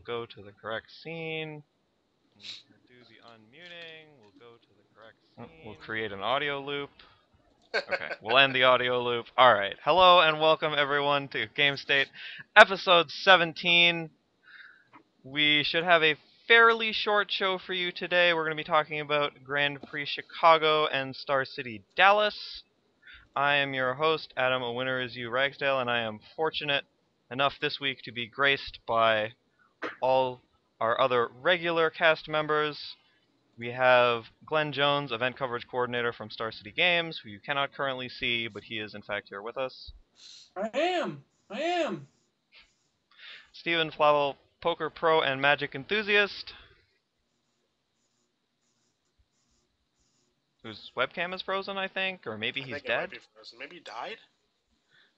go to the correct scene. We'll do the unmuting. We'll go to the correct scene. We'll create an audio loop. Okay, we'll end the audio loop. Alright, hello and welcome everyone to Gamestate episode 17. We should have a fairly short show for you today. We're going to be talking about Grand Prix Chicago and Star City Dallas. I am your host, Adam, a winner is you, Ragsdale, and I am fortunate enough this week to be graced by all our other regular cast members. We have Glenn Jones, event coverage coordinator from Star City Games, who you cannot currently see, but he is in fact here with us. I am. Stephen Flavel, poker pro and magic enthusiast, whose webcam is frozen, I think, or maybe he's I think dead. It might be frozen. Maybe he died?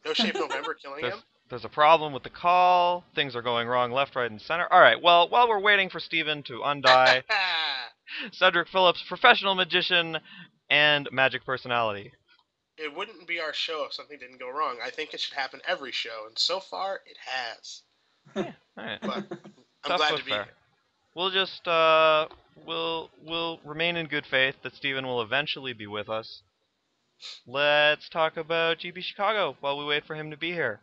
No Shave November killing him? There's a problem with the call. Things are going wrong left, right, and center. Alright, well, while we're waiting for Stephen to undie, Cedric Phillips, professional magician and magic personality. It wouldn't be our show if something didn't go wrong. I think it should happen every show, and so far, it has. Yeah, alright. But I'm glad to be here. We'll just, we'll remain in good faith that Stephen will eventually be with us. Let's talk about GP Chicago while we wait for him to be here.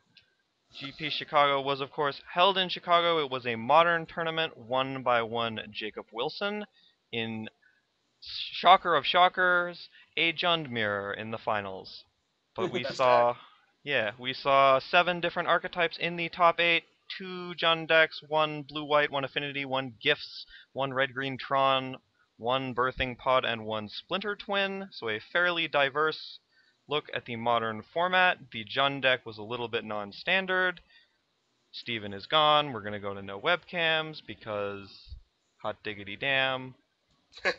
GP Chicago was, of course, held in Chicago. It was a modern tournament won by one Jacob Wilson in shocker of shockers, a Jund mirror in the finals. But we saw 7 different archetypes in the top 8. 2 Jund decks, 1 blue-white, 1 affinity, 1 gifts, 1 red-green Tron, 1 birthing pod, and 1 splinter twin. So a fairly diverse look at the modern format. The Jund deck was a little bit non-standard. Steven is gone. We're going to go to no webcams because hot diggity damn. But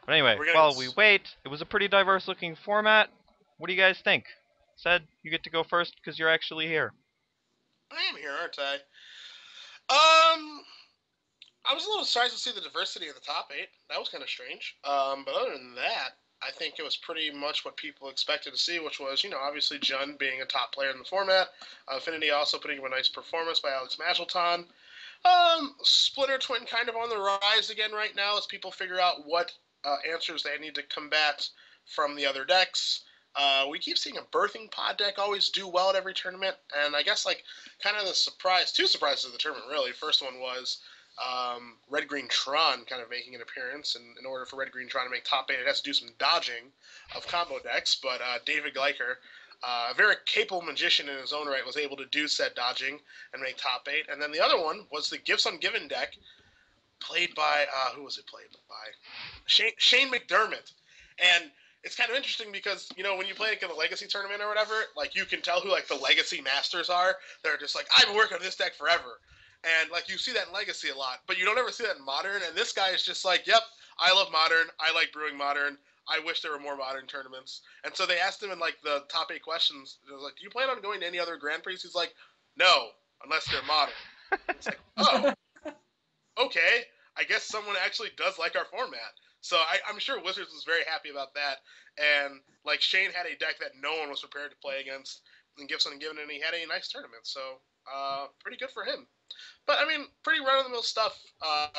anyway, while we wait, it was a pretty diverse looking format. What do you guys think? Ced, you get to go first because you're actually here. I am here, aren't I? I was a little surprised to see the diversity in the top 8. That was kind of strange. But other than that, I think it was pretty much what people expected to see, which was, obviously Jund being a top player in the format. Affinity also putting up a nice performance by Alex Mashelton. Splinter Twin kind of on the rise again right now as people figure out what answers they need to combat from the other decks. We keep seeing a birthing pod deck always do well at every tournament, and I guess kind of two surprises of the tournament really. First one was Red Green Tron kind of making an appearance, and in order for Red Green Tron to make top 8, it has to do some dodging of combo decks, but David Gleicher, a very capable magician in his own right, was able to do said dodging and make top 8. And then the other one was the Gifts Ungiven deck, played by, who was it played by? Shane McDermott. And it's kind of interesting because, when you play in a Legacy tournament or whatever, you can tell who, the Legacy Masters are. They're just I've been working on this deck forever. And, you see that in Legacy a lot, but you don't ever see that in Modern. And this guy is just yep, I love Modern. I like brewing Modern. I wish there were more Modern tournaments. And so they asked him in, the top 8 questions, it was do you plan on going to any other Grand Prix? He's like, no, unless they're Modern. It's oh, okay. I guess someone actually does like our format. So I'm sure Wizards was very happy about that. And, Shane had a deck that no one was prepared to play against and Gifts Ungiven, and he had a nice tournament. So, pretty good for him. But, pretty run-of-the-mill stuff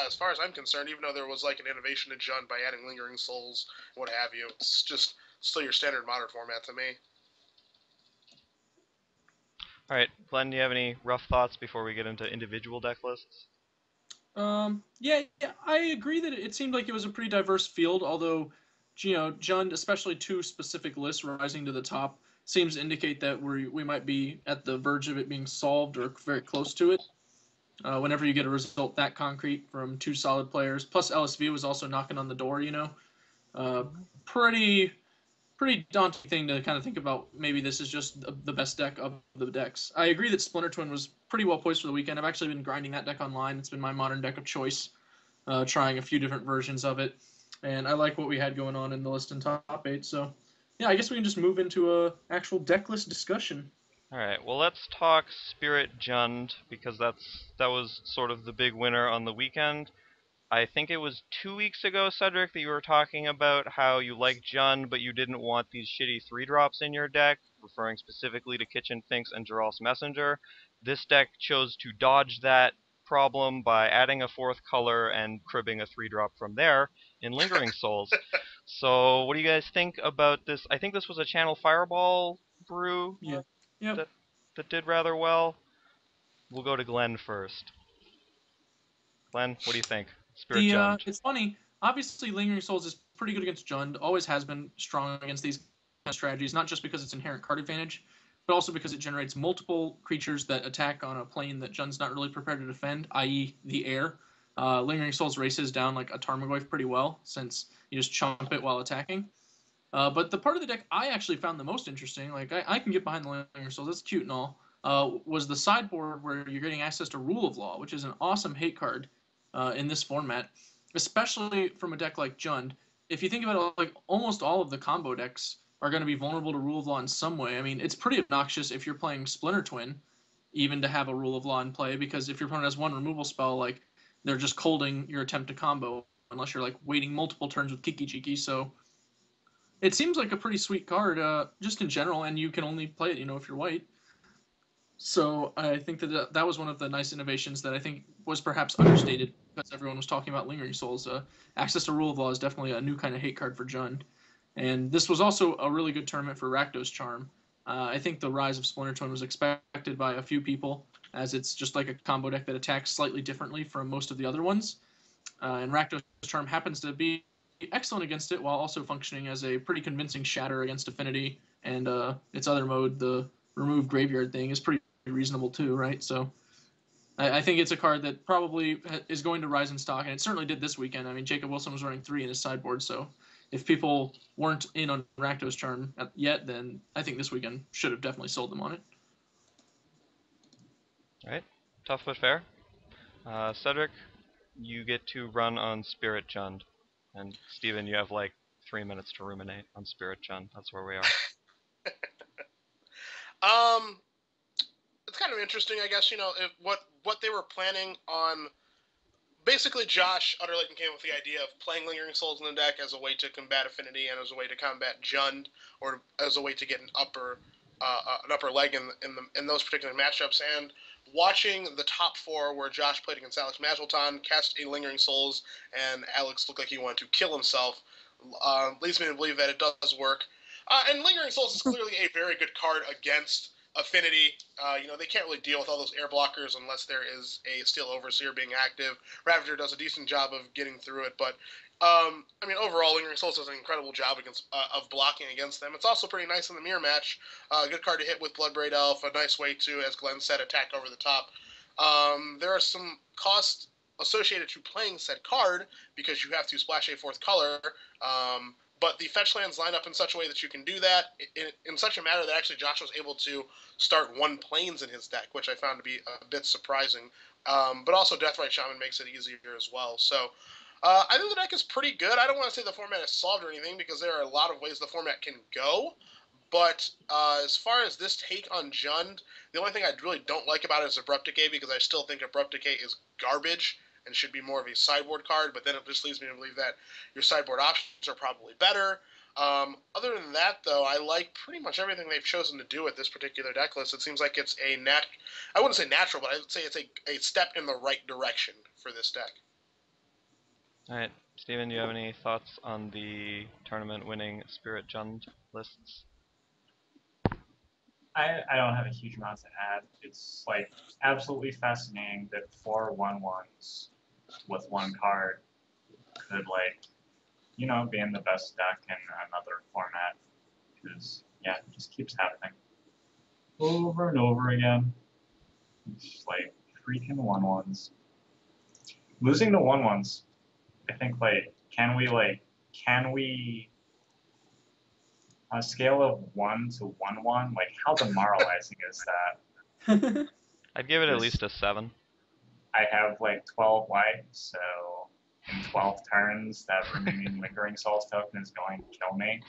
as far as I'm concerned, even though there was, an innovation in Jund by adding Lingering Souls, what have you. It's just still your standard Modern format to me. Alright, Glenn, do you have any rough thoughts before we get into individual deck lists? Yeah, I agree that it seemed like it was a pretty diverse field, although, Jund, especially 2 specific lists rising to the top, seems to indicate that we might be at the verge of it being solved or very close to it. Whenever you get a result that concrete from 2 solid players, plus LSV was also knocking on the door, pretty daunting thing to kind of think about. Maybe this is just the best deck of the decks. I agree that Splinter Twin was pretty well poised for the weekend. I've actually been grinding that deck online. It's been my modern deck of choice, trying a few different versions of it, and I like what we had going on in the list in top 8. So, yeah, I guess we can just move into a actual deck list discussion. Alright, well let's talk Spirit Jund, because that was sort of the big winner on the weekend. I think it was 2 weeks ago, Cedric, that you were talking about how you like Jund, but you didn't want these shitty 3-drops in your deck, referring specifically to Kitchen Finks and Geralt's Messenger. This deck chose to dodge that problem by adding a 4th color and cribbing a 3-drop from there in Lingering Souls. So what do you guys think about this? I think this was a Channel Fireball brew Yeah. Yep. that did rather well. We'll go to Glenn first. Glenn, what do you think? Spirit Jund. It's funny. Obviously, Lingering Souls is pretty good against Jund. Always has been strong against these kind of strategies, not just because its inherent card advantage, but also because it generates multiple creatures that attack on a plane that Jund's not really prepared to defend, i.e., the air. Lingering Souls races down like a Tarmogoyf pretty well, since you just chomp it while attacking. But the part of the deck I actually found the most interesting, like I can get behind the Lingering Souls, that's cute and all, was the sideboard where you're getting access to Rule of Law, which is an awesome hate card in this format, especially from a deck like Jund. If you think about it, like almost all of the combo decks are going to be vulnerable to Rule of Law in some way. I mean, it's pretty obnoxious if you're playing Splinter Twin, even to have a Rule of Law in play, because if your opponent has one removal spell, like they're just colding your attempt to combo, unless you're like waiting multiple turns with Kiki Jiki. So it seems like a pretty sweet card, just in general, and you can only play it, if you're white. So I think that that was one of the nice innovations that I think was perhaps understated because everyone was talking about Lingering Souls. Access to Rule of Law is definitely a new kind of hate card for Jund. And this was also a really good tournament for Rakdos Charm. I think the rise of Splinter Twin was expected by a few people, as it's just like a combo deck that attacks slightly differently from most of the other ones. And Rakdos Charm happens to be excellent against it while also functioning as a pretty convincing shatter against Affinity. And its other mode, the remove graveyard thing, is pretty reasonable too, right? So I think it's a card that probably is going to rise in stock, and it certainly did this weekend. I mean, Jacob Wilson was running 3 in his sideboard, so if people weren't in on Rakdos Charm yet, then I think this weekend should have definitely sold them on it. All right, tough but fair. Cedric, you get to run on Spirit Jund, and Steven, you have like 3 minutes to ruminate on Spirit Jund. That's where we are. It's kind of interesting, I guess. If what they were planning on. Basically, Josh Utterlayton came with the idea of playing Lingering Souls in the deck as a way to combat Affinity and as a way to combat Jund, or as a way to get an upper leg in those particular matchups. And watching the top 4, where Josh played against Alex Magelton, cast a Lingering Souls, and Alex looked like he wanted to kill himself, leads me to believe that it does work. And Lingering Souls is clearly a very good card against Affinity. They can't really deal with all those air blockers unless there is a Steel Overseer being active. Ravager does a decent job of getting through it, but overall, Lingering Souls does an incredible job of blocking against them. It's also pretty nice in the mirror match. Good card to hit with Bloodbraid Elf. A nice way to, as Glenn said, attack over the top. There are some costs associated to playing said card because you have to splash a 4th color. But the fetch lands line up in such a way that you can do that in such a manner that actually Josh was able to start 1 planes in his deck, which I found to be a bit surprising. But also Deathrite Shaman makes it easier as well. So I think the deck is pretty good. I don't want to say the format is solved or anything because there are a lot of ways the format can go. But as far as this take on Jund, the only thing I really don't like about it is Abrupt Decay, because I still think Abrupt Decay is garbage and should be more of a sideboard card, but then it just leads me to believe that your sideboard options are probably better. Other than that, though, I like pretty much everything they've chosen to do with this particular deck list. It seems like it's I wouldn't say natural, but I would say it's a step in the right direction for this deck. All right, Steven, do you have any thoughts on the tournament-winning Spirit Jund lists? I don't have a huge amount to add. It's like absolutely fascinating that 4 1/1s with 1 card could be in the best deck in another format, because it just keeps happening over and over again. It's like freaking 1/1s. Losing to 1/1s, I think can we on a scale of 1 to 1/1, how demoralizing is that? I'd give it at least a 7. I have 12 life, so in 12 turns, that remaining Lingering Souls token is going to kill me.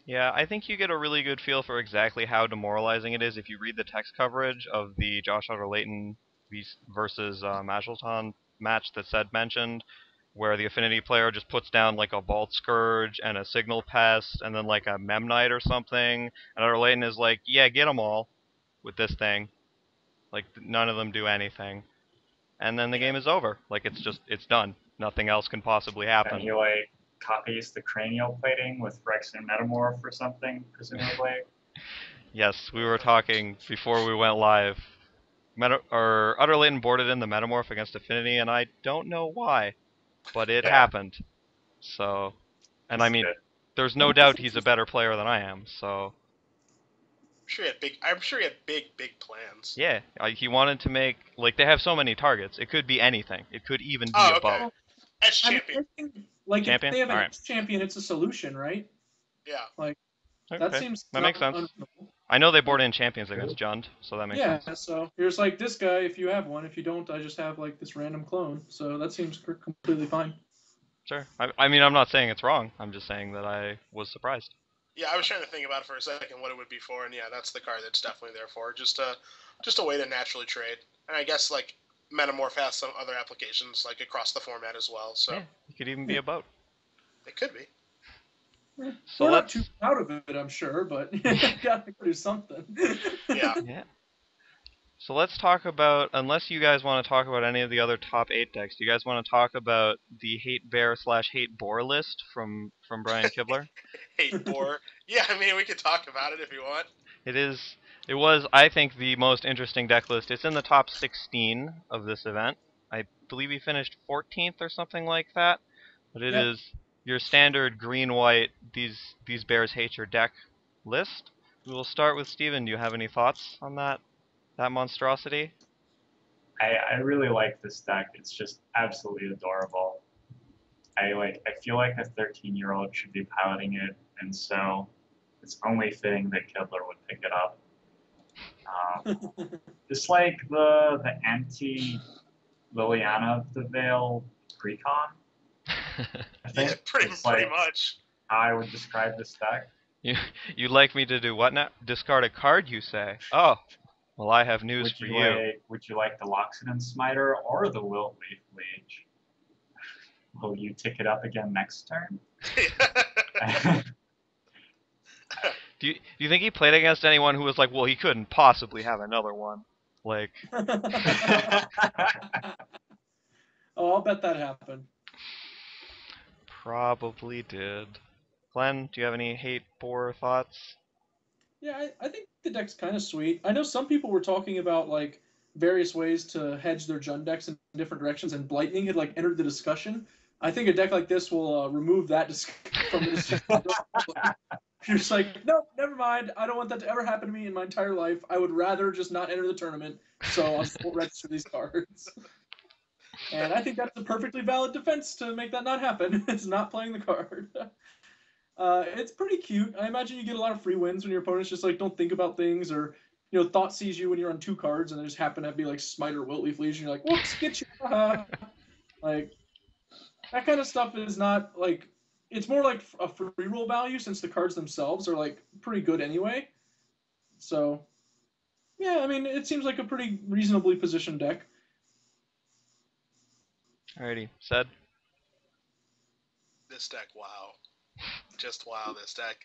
Yeah, I think you get a really good feel for exactly how demoralizing it is if you read the text coverage of the Josh Utterlayton versus Magelton match that Sed mentioned, where the Affinity player just puts down like a Vault Scourge and a Signal Pest and then like a Memnite or something, and Utterlayton is like, yeah, get them all with this thing. Like none of them do anything, and then the Yeah. game is over. Like it's done. Nothing else can possibly And happen. he like copies the cranial plating with Rex and Metamorph or something, presumably. Yes, we were talking before we went live. Utter Layton boarded in the Metamorph against Affinity, and I don't know why, but it Yeah. happened. So, and I This is mean, good. there's no doubt he's a better player than I am. So, I'm sure he had big plans. yeah, he wanted to make like they have so many targets. It could be anything. It could even be Oh, a okay. boat. As I mean, champion. I think, like, if Champion? they have an Alright. ex-champion, it's a solution, right? Yeah. Like, that Okay, seems that not makes sense. unreasonable. I know they board in champions against Jund, so that makes Yeah, sense. so here's like this guy if you have one. If you don't, I just have like this random clone. So that seems completely fine. Sure. I mean, I'm not saying it's wrong. I'm just saying that I was surprised. Yeah, I was trying to think about it for a second what it would be for, and yeah, that's the card that's definitely there for. Just a way to naturally trade. And I guess like Metamorph has some other applications like across the format as well, so Yeah, it could even be a boat. it could be. So We're not let's. too proud of it, I'm sure, but gotta do something. Yeah. Yeah. So let's talk about, unless you guys want to talk about any of the other top 8 decks, do you guys want to talk about the Hate Bear / Hate Boar list from Brian Kibler? Hate Boar. Yeah, I mean we could talk about it if you want. It was, I think, the most interesting deck list. It's in the top 16 of this event. I believe he finished 14th or something like that. But it Yep. is your standard green-white, these bears hate your deck list. We will start with Steven. Do you have any thoughts on that monstrosity? I really like this deck. It's just absolutely adorable. I feel like a 13-year-old should be piloting it, and so it's only fitting that Kibler would pick it up. It's like the anti Liliana of the Veil Precon. I think Yeah, pretty like much. how I would describe this deck. You'd like me to do what now? Discard a card, you say? Oh, well, I have news for you. Would you like the Loxodon Smiter or the Wiltleaf Leech? Will you tick it up again next turn? Do you think he played against anyone who was like, well, he couldn't possibly have another one? Like, Oh, I'll bet that happened. probably did. Glenn, do you have any hate boar thoughts? Yeah, I think the deck's kind of sweet. I know some people were talking about like various ways to hedge their Jund decks in different directions, and Blightning had like entered the discussion. I think a deck like this will remove that from the discussion. You're just like, nope, never mind. I don't want that to ever happen to me in my entire life. I would rather just not enter the tournament, so I won't register these cards. And I think that's a perfectly valid defense to make that not happen. It's not playing the card. It's pretty cute. I imagine you get a lot of free wins when your opponents just like don't think about things, or thought sees you when you're on 2 cards and they just happen to be like Smite or Wiltleaf Legion. You're like, whoops, get you. Like that kind of stuff is not like, it's more like a free roll value since the cards themselves are like pretty good anyway. So yeah, I mean it seems like a pretty reasonably positioned deck. Alrighty, said. This deck, wow. Just wow, this deck.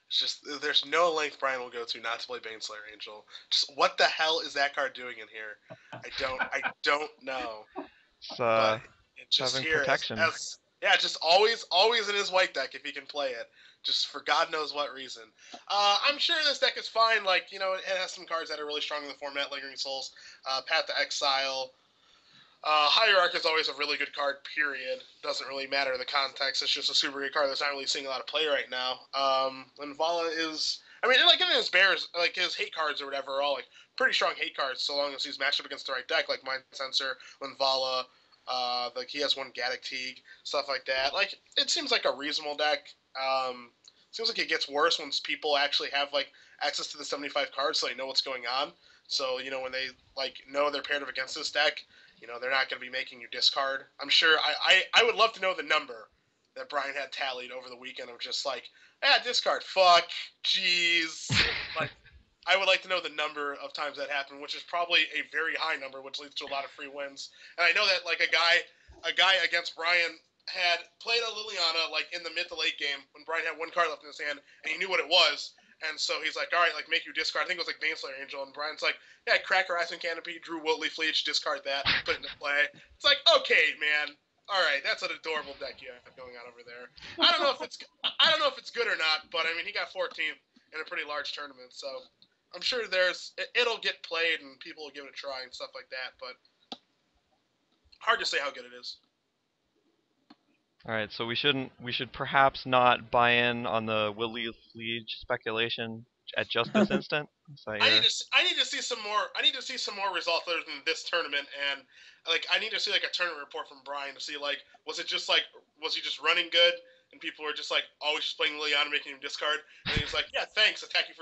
It's just there's no length Brian will go to not to play Baneslayer Angel. Just what the hell is that card doing in here? I don't know. But it's just having here protection. yeah, just always in his white deck if he can play it. Just for God knows what reason. I'm sure this deck is fine. Like, it has some cards that are really strong in the format, Lingering Souls, Path to Exile. Hierarch is always a really good card, period. Doesn't really matter the context. It's just a super good card that's not really seeing a lot of play right now. And Vala is... I mean, like, in his bears, like, his hate cards or whatever are all, like, pretty strong hate cards so long as he's matched up against the right deck, like Mind Sensor, Linvala, like, he has one Gaddock Teague, stuff like that. Like, it seems like a reasonable deck. Seems like it gets worse once people actually have, like, access to the 75 cards so they know what's going on. So, when they, like, know they're paired up against this deck... they're not going to be making you discard. I'm sure I would love to know the number that Brian had tallied over the weekend of just like, discard, fuck, jeez. Like, I would like to know the number of times that happened, which is probably a very high number, which leads to a lot of free wins. And I know that like a guy against Brian had played a Liliana like in the mid to late game when Brian had 1 card left in his hand and he knew what it was. And so he's like, all right, like make you discard. I think it was like Baneslayer Angel, and Brian's like, yeah, Cracker Ice and Canopy, Drew Woodley Fleech, discard that, put it into play. It's like, okay, man, all right, that's an adorable deck you have going on over there. I don't know if it's good or not, but I mean, he got 14th in a pretty large tournament, so I'm sure it'll get played and people will give it a try and stuff like that, but hard to say how good it is. All right, so we should perhaps not buy in on the Willie Fleege speculation at just this instant. I need to see some more. I need to see some more results other than this tournament, and like I need to see like a tournament report from Brian to see like was he just running good and people were just like always just playing Liliana making him discard, and he's like, yeah, thanks, attack you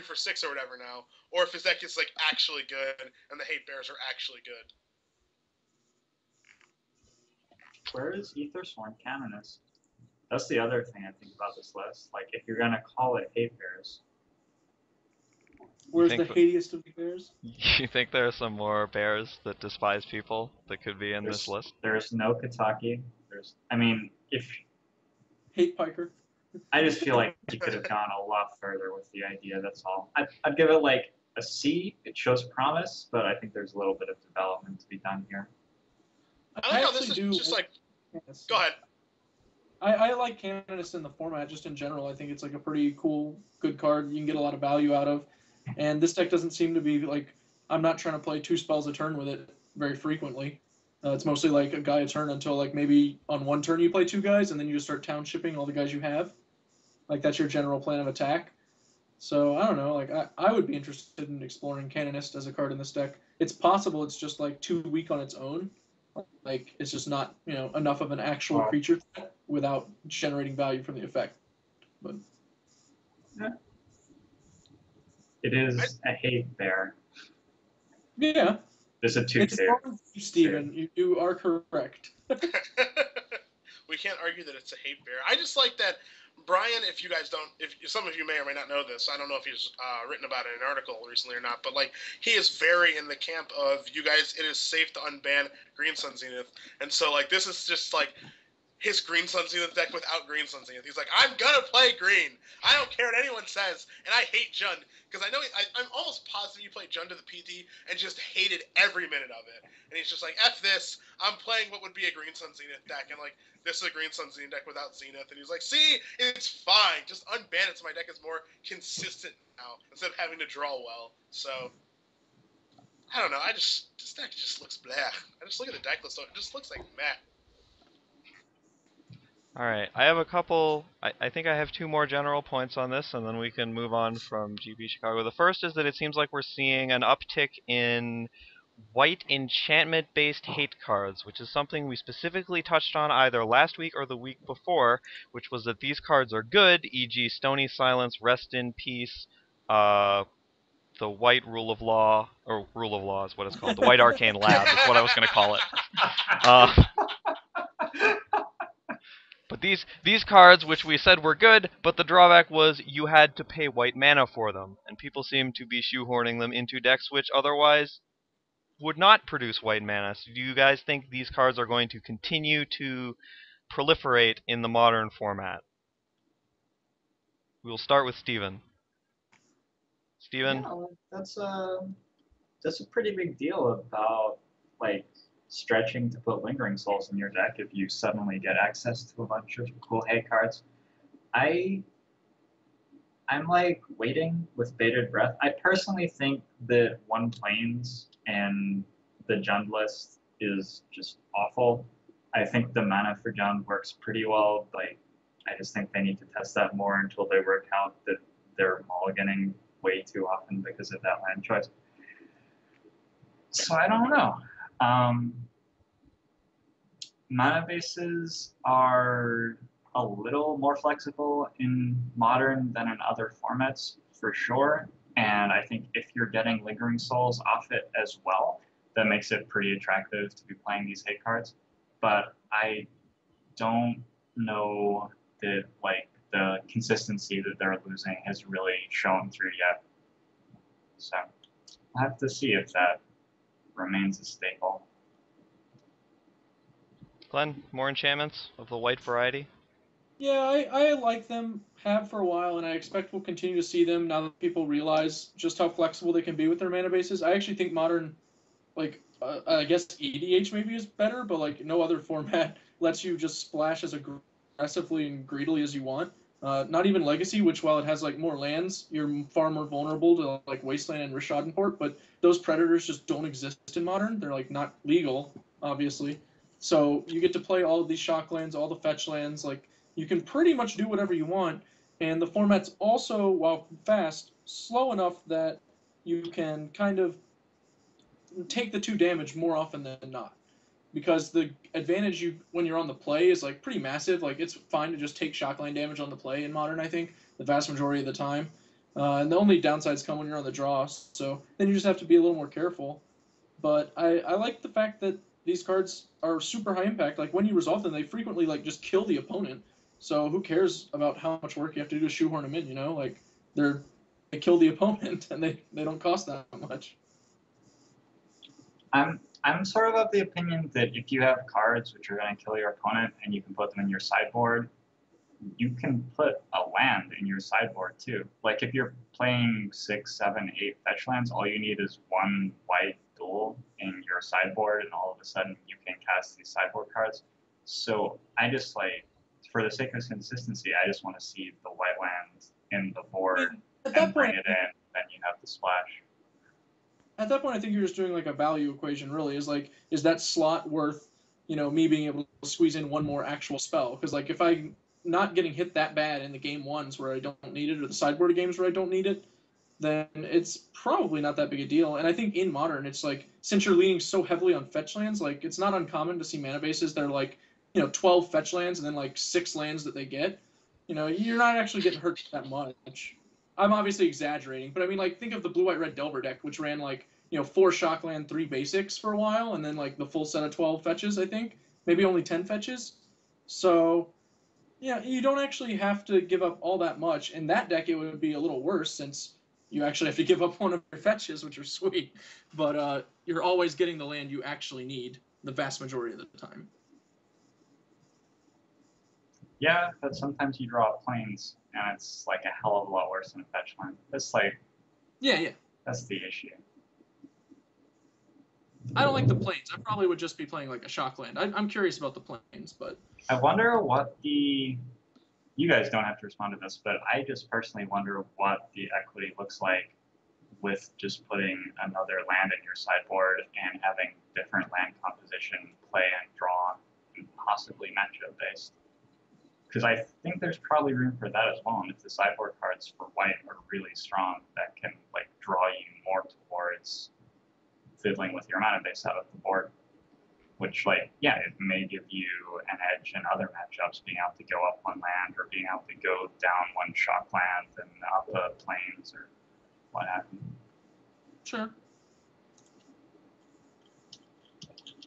for 6 or whatever now, or if his deck is like actually good and the hate bears are actually good. Where is Aethersworn Canonist? That's the other thing I think about this list. Like, if you're gonna call it hate bears, where's the hatiest of the bears? You think there are some more bears that despise people that could be in this list? There's no Kataki. If Hate Piker. I just feel like you could have gone a lot further with the idea. That's all. I'd give it like a C. It shows promise, but I think there's a little bit of development to be done here. I like how this is just like. Yes. Go ahead. I like Canonist in the format just in general. I think it's like a pretty cool, good card. You can get a lot of value out of. And this deck doesn't seem to be like, I'm not trying to play 2 spells a turn with it very frequently. It's mostly like a guy a turn until like maybe on one turn you play 2 guys and then you just start townshipping all the guys you have. Like that's your general plan of attack. So I don't know, like I would be interested in exploring Canonist as a card in this deck. It's possible it's just like too weak on its own. Like it's just not, enough of an actual creature threat without generating value from the effect. But yeah. It is a hate bear. Yeah. There's a 2 tier. Steven, you are correct. We can't argue that it's a hate bear. I just like that Brian, if some of you may or may not know this, I don't know if he's written about it in an article recently or not, but like he is very in the camp of you guys, it is safe to unban Green Sun Zenith. And so like this is just like his Green Sun Zenith deck without Green Sun Zenith. He's like, I'm gonna play green. I don't care what anyone says, and I hate Jund because I know I'm almost positive you played Jund to the PT and just hated every minute of it. And he's just like, F this. I'm playing what would be a Green Sun Zenith deck, and like this is a Green Sun Zenith deck without Zenith. And he's like, see, it's fine. Just unban it so my deck is more consistent now instead of having to draw well. So I don't know. This deck just looks blah. I just look at the deck list, it just looks like meh. Alright, I have a couple, I think I have 2 more general points on this, and then we can move on from GB Chicago. The first is that it seems like we're seeing an uptick in white enchantment-based hate cards, which is something we specifically touched on either last week or the week before, which was that these cards are good, e.g. Stony Silence, Rest in Peace, the White Rule of Law, or Rule of Law is what it's called, the White Arcane Lab is what I was going to call it. But these cards, which we said were good, but the drawback was you had to pay white mana for them, and people seem to be shoehorning them into decks which otherwise would not produce white mana. So do you guys think these cards are going to continue to proliferate in the modern format? We'll start with Steven. Steven? Yeah, that's a pretty big deal about like stretching to put Lingering Souls in your deck if you suddenly get access to a bunch of cool hate cards. I'm like waiting with bated breath. I personally think that 1 planes and the Jund list is just awful. I think the mana for Jund works pretty well, but I just think they need to test that more until they work out that they're mulliganing way too often because of that land choice. So I don't know. Mana bases are a little more flexible in Modern than in other formats, for sure. And I think if you're getting Lingering Souls off it as well, that makes it pretty attractive to be playing these hate cards. But I don't know that like the consistency that they're losing has really shown through yet. So I'll have to see if that remains a staple. Glenn, more enchantments of the white variety? Yeah, I like them, have for a while, and I expect we'll continue to see them now that people realize just how flexible they can be with their mana bases. I actually think modern, like, I guess EDH maybe is better, but like no other format lets you just splash as aggressively and greedily as you want. Not even Legacy, which while it has like more lands, you're far more vulnerable to like Wasteland and Rishadenport, but those predators just don't exist in Modern. They're like not legal, obviously. So you get to play all of these shock lands, all the fetch lands, like you can pretty much do whatever you want, and the format's also, while fast, slow enough that you can kind of take the 2 damage more often than not. Because the advantage you when you're on the play is like pretty massive. Like it's fine to just take shockline damage on the play in Modern. I think the vast majority of the time, and the only downsides come when you're on the draw. So then you just have to be a little more careful. But I like the fact that these cards are super high impact. Like when you resolve them, they frequently like just kill the opponent. So who cares about how much work you have to do to shoehorn them in? You know, like they kill the opponent and they don't cost that much. I'm sort of the opinion that if you have cards which are going to kill your opponent and you can put them in your sideboard, you can put a land in your sideboard too. Like if you're playing 6, 7, 8 fetch lands, all you need is one white duel in your sideboard, and all of a sudden you can cast these sideboard cards. So I just like, for the sake of consistency, I just want to see the white land in the board At and that bring point, it in. Then you have the splash. at that point, I think you're just doing like a value equation. Really, is like, is that slot worth, me being able to squeeze in one more actual spell? Because like, if I'm not getting hit that bad in the game ones where I don't need it, or the sideboard games where I don't need it, then it's probably not that big a deal. And I think in Modern, it's like, since you're leaning so heavily on fetch lands, like it's not uncommon to see mana bases that are like, 12 fetch lands and then like 6 lands that they get. You're not actually getting hurt that much. I'm obviously exaggerating, but I mean, like, think of the blue, white, red Delver deck, which ran like, 4 shockland, 3 basics for a while, and then like the full set of 12 fetches, I think. Maybe only 10 fetches. So, yeah, you don't actually have to give up all that much. In that deck, it would be a little worse since you actually have to give up one of your fetches, which are sweet. But you're always getting the land you actually need the vast majority of the time. Yeah, but sometimes you draw planes, and it's like a hell of a lot worse than a fetch land. That's like, Yeah. that's the issue. I don't like the planes. I probably would just be playing like a shock land. I'm curious about the planes, but I wonder what the, you guys don't have to respond to this, but I just personally wonder what the equity looks like with just putting another land in your sideboard and having different land composition, play and draw, and possibly matchup based. Because I think there's probably room for that as well. And if the sideboard cards for white are really strong, that can like draw you more towards fiddling with your mana base out of the board. Which, like, yeah, it may give you an edge in other matchups, being able to go up one land or being able to go down one shock land and up the plains or what have you. sure.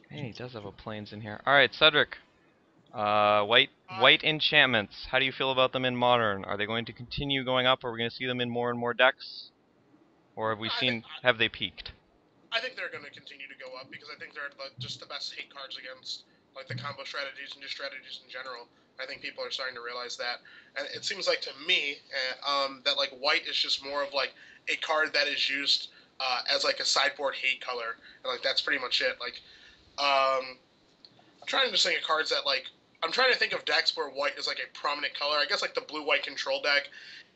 Hey, he does have a planes in here. All right, Cedric. White enchantments. How do you feel about them in Modern? Are they going to continue going up? Are we going to see them in more and more decks? Or have they peaked? I think they're going to continue to go up because I think they're just the best hate cards against like the combo strategies and just strategies in general. I think people are starting to realize that, and it seems like to me that like white is just more of like a card that is used as like a sideboard hate color, and like that's pretty much it. Like I'm trying to think of cards that like I'm trying to think of decks where white is like a prominent color. I guess like the blue-white control deck.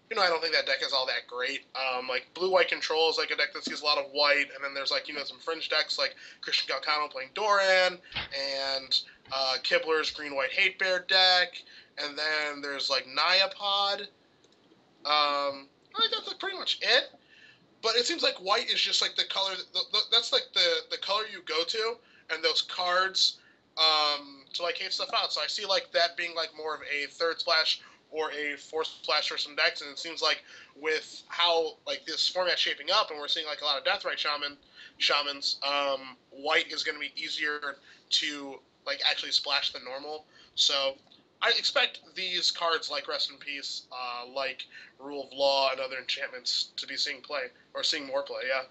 I don't think that deck is all that great. Like blue-white control is like a deck that sees a lot of white, and then there's like some fringe decks like Christian Galcano playing Doran, and Kibler's green-white hate bear deck, and then there's like Niapod. I think that's like pretty much it. But it seems like white is just like the color. That's like the color you go to, and those cards to like hate stuff out. So I see like that being like more of a third splash or a fourth splash for some decks, and it seems like with how like this format's shaping up, and we're seeing like a lot of Deathrite shamans, white is going to be easier to like actually splash than normal. So I expect these cards like Rest in Peace, like Rule of Law, and other enchantments to be seeing play or seeing more play. Yeah.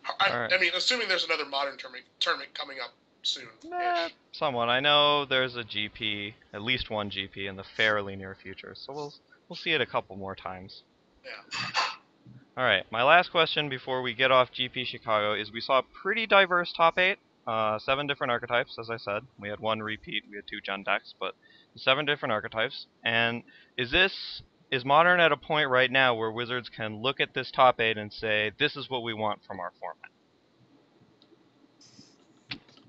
All right. I mean, assuming there's another modern tournament coming up. soon-ish. Somewhat. I know there's a GP, at least one GP in the fairly near future, so we'll see it a couple more times. Yeah. All right, my last question before we get off GP Chicago is we saw a pretty diverse top 8, 7 different archetypes, as I said. We had 1 repeat, we had 2 Jund decks, but 7 different archetypes. And is Modern at a point right now where Wizards can look at this top 8 and say, this is what we want from our format?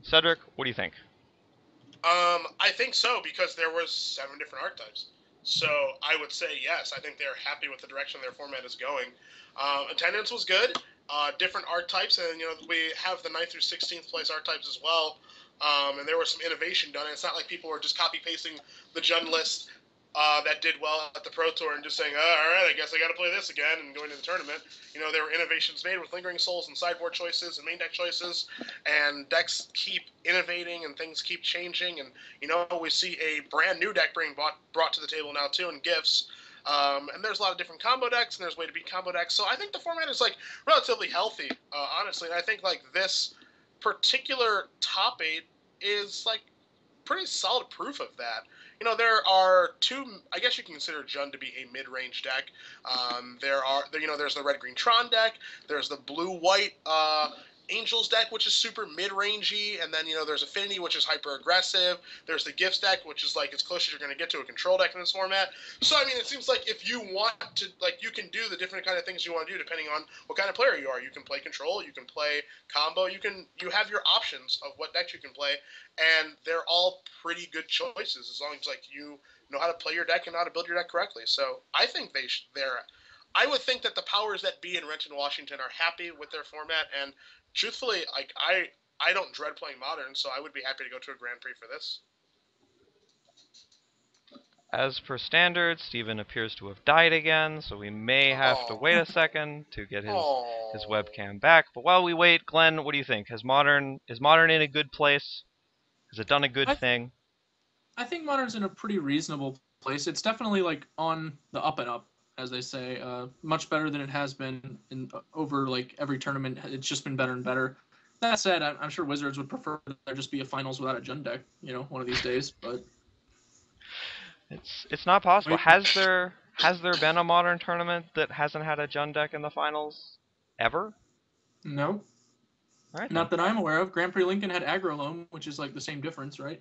Cedric, what do you think? I think so, because there was 7 different archetypes. So I would say yes. I think they're happy with the direction their format is going. Attendance was good. Different archetypes, and we have the 9th through 16th place archetypes as well. And there was some innovation done. And it's not like people were just copy pasting the Jund list that did well at the Pro Tour and just saying, all right, I guess I got to play this again and going to the tournament. There were innovations made with Lingering Souls and sideboard choices and main deck choices, and decks keep innovating and things keep changing. And, we see a brand new deck being brought to the table now, too, in Gifts. And there's a lot of different combo decks, and there's way to beat combo decks. So I think the format is, relatively healthy, honestly. And I think, this particular top 8 is, pretty solid proof of that. There are 2. I guess you can consider Jund to be a mid-range deck. There's the red-green Tron deck. There's the blue-white Angels deck, which is super mid-rangey, and then there's Affinity, which is hyper-aggressive. There's the Gifts deck, which is as close as you're going to get to a control deck in this format. So it seems like if you want to, you can do the different kind of things you want to do depending on what kind of player you are. You can play control, you can play combo, you have your options of what decks you can play, and they're all pretty good choices as long as you know how to play your deck and how to build your deck correctly. So I think I would think that the powers that be in Renton, Washington are happy with their format, and truthfully, I don't dread playing Modern, so I would be happy to go to a Grand Prix for this. As per standard, Steven appears to have died again, so we may have to wait a second to get his webcam back. But while we wait, Glenn, what do you think? Is Modern in a good place? Has it done a good thing? I think Modern's in a pretty reasonable place. It's definitely on the up and up, as they say. Much better than it has been over every tournament. It's just been better and better. That said, I'm sure Wizards would prefer there just be a finals without a Jund deck, one of these days. But it's not possible. Has there been a Modern tournament that hasn't had a Jund deck in the finals ever? No. Right, not that I'm aware of. Grand Prix Lincoln had Aggro Loam, which is the same difference, right?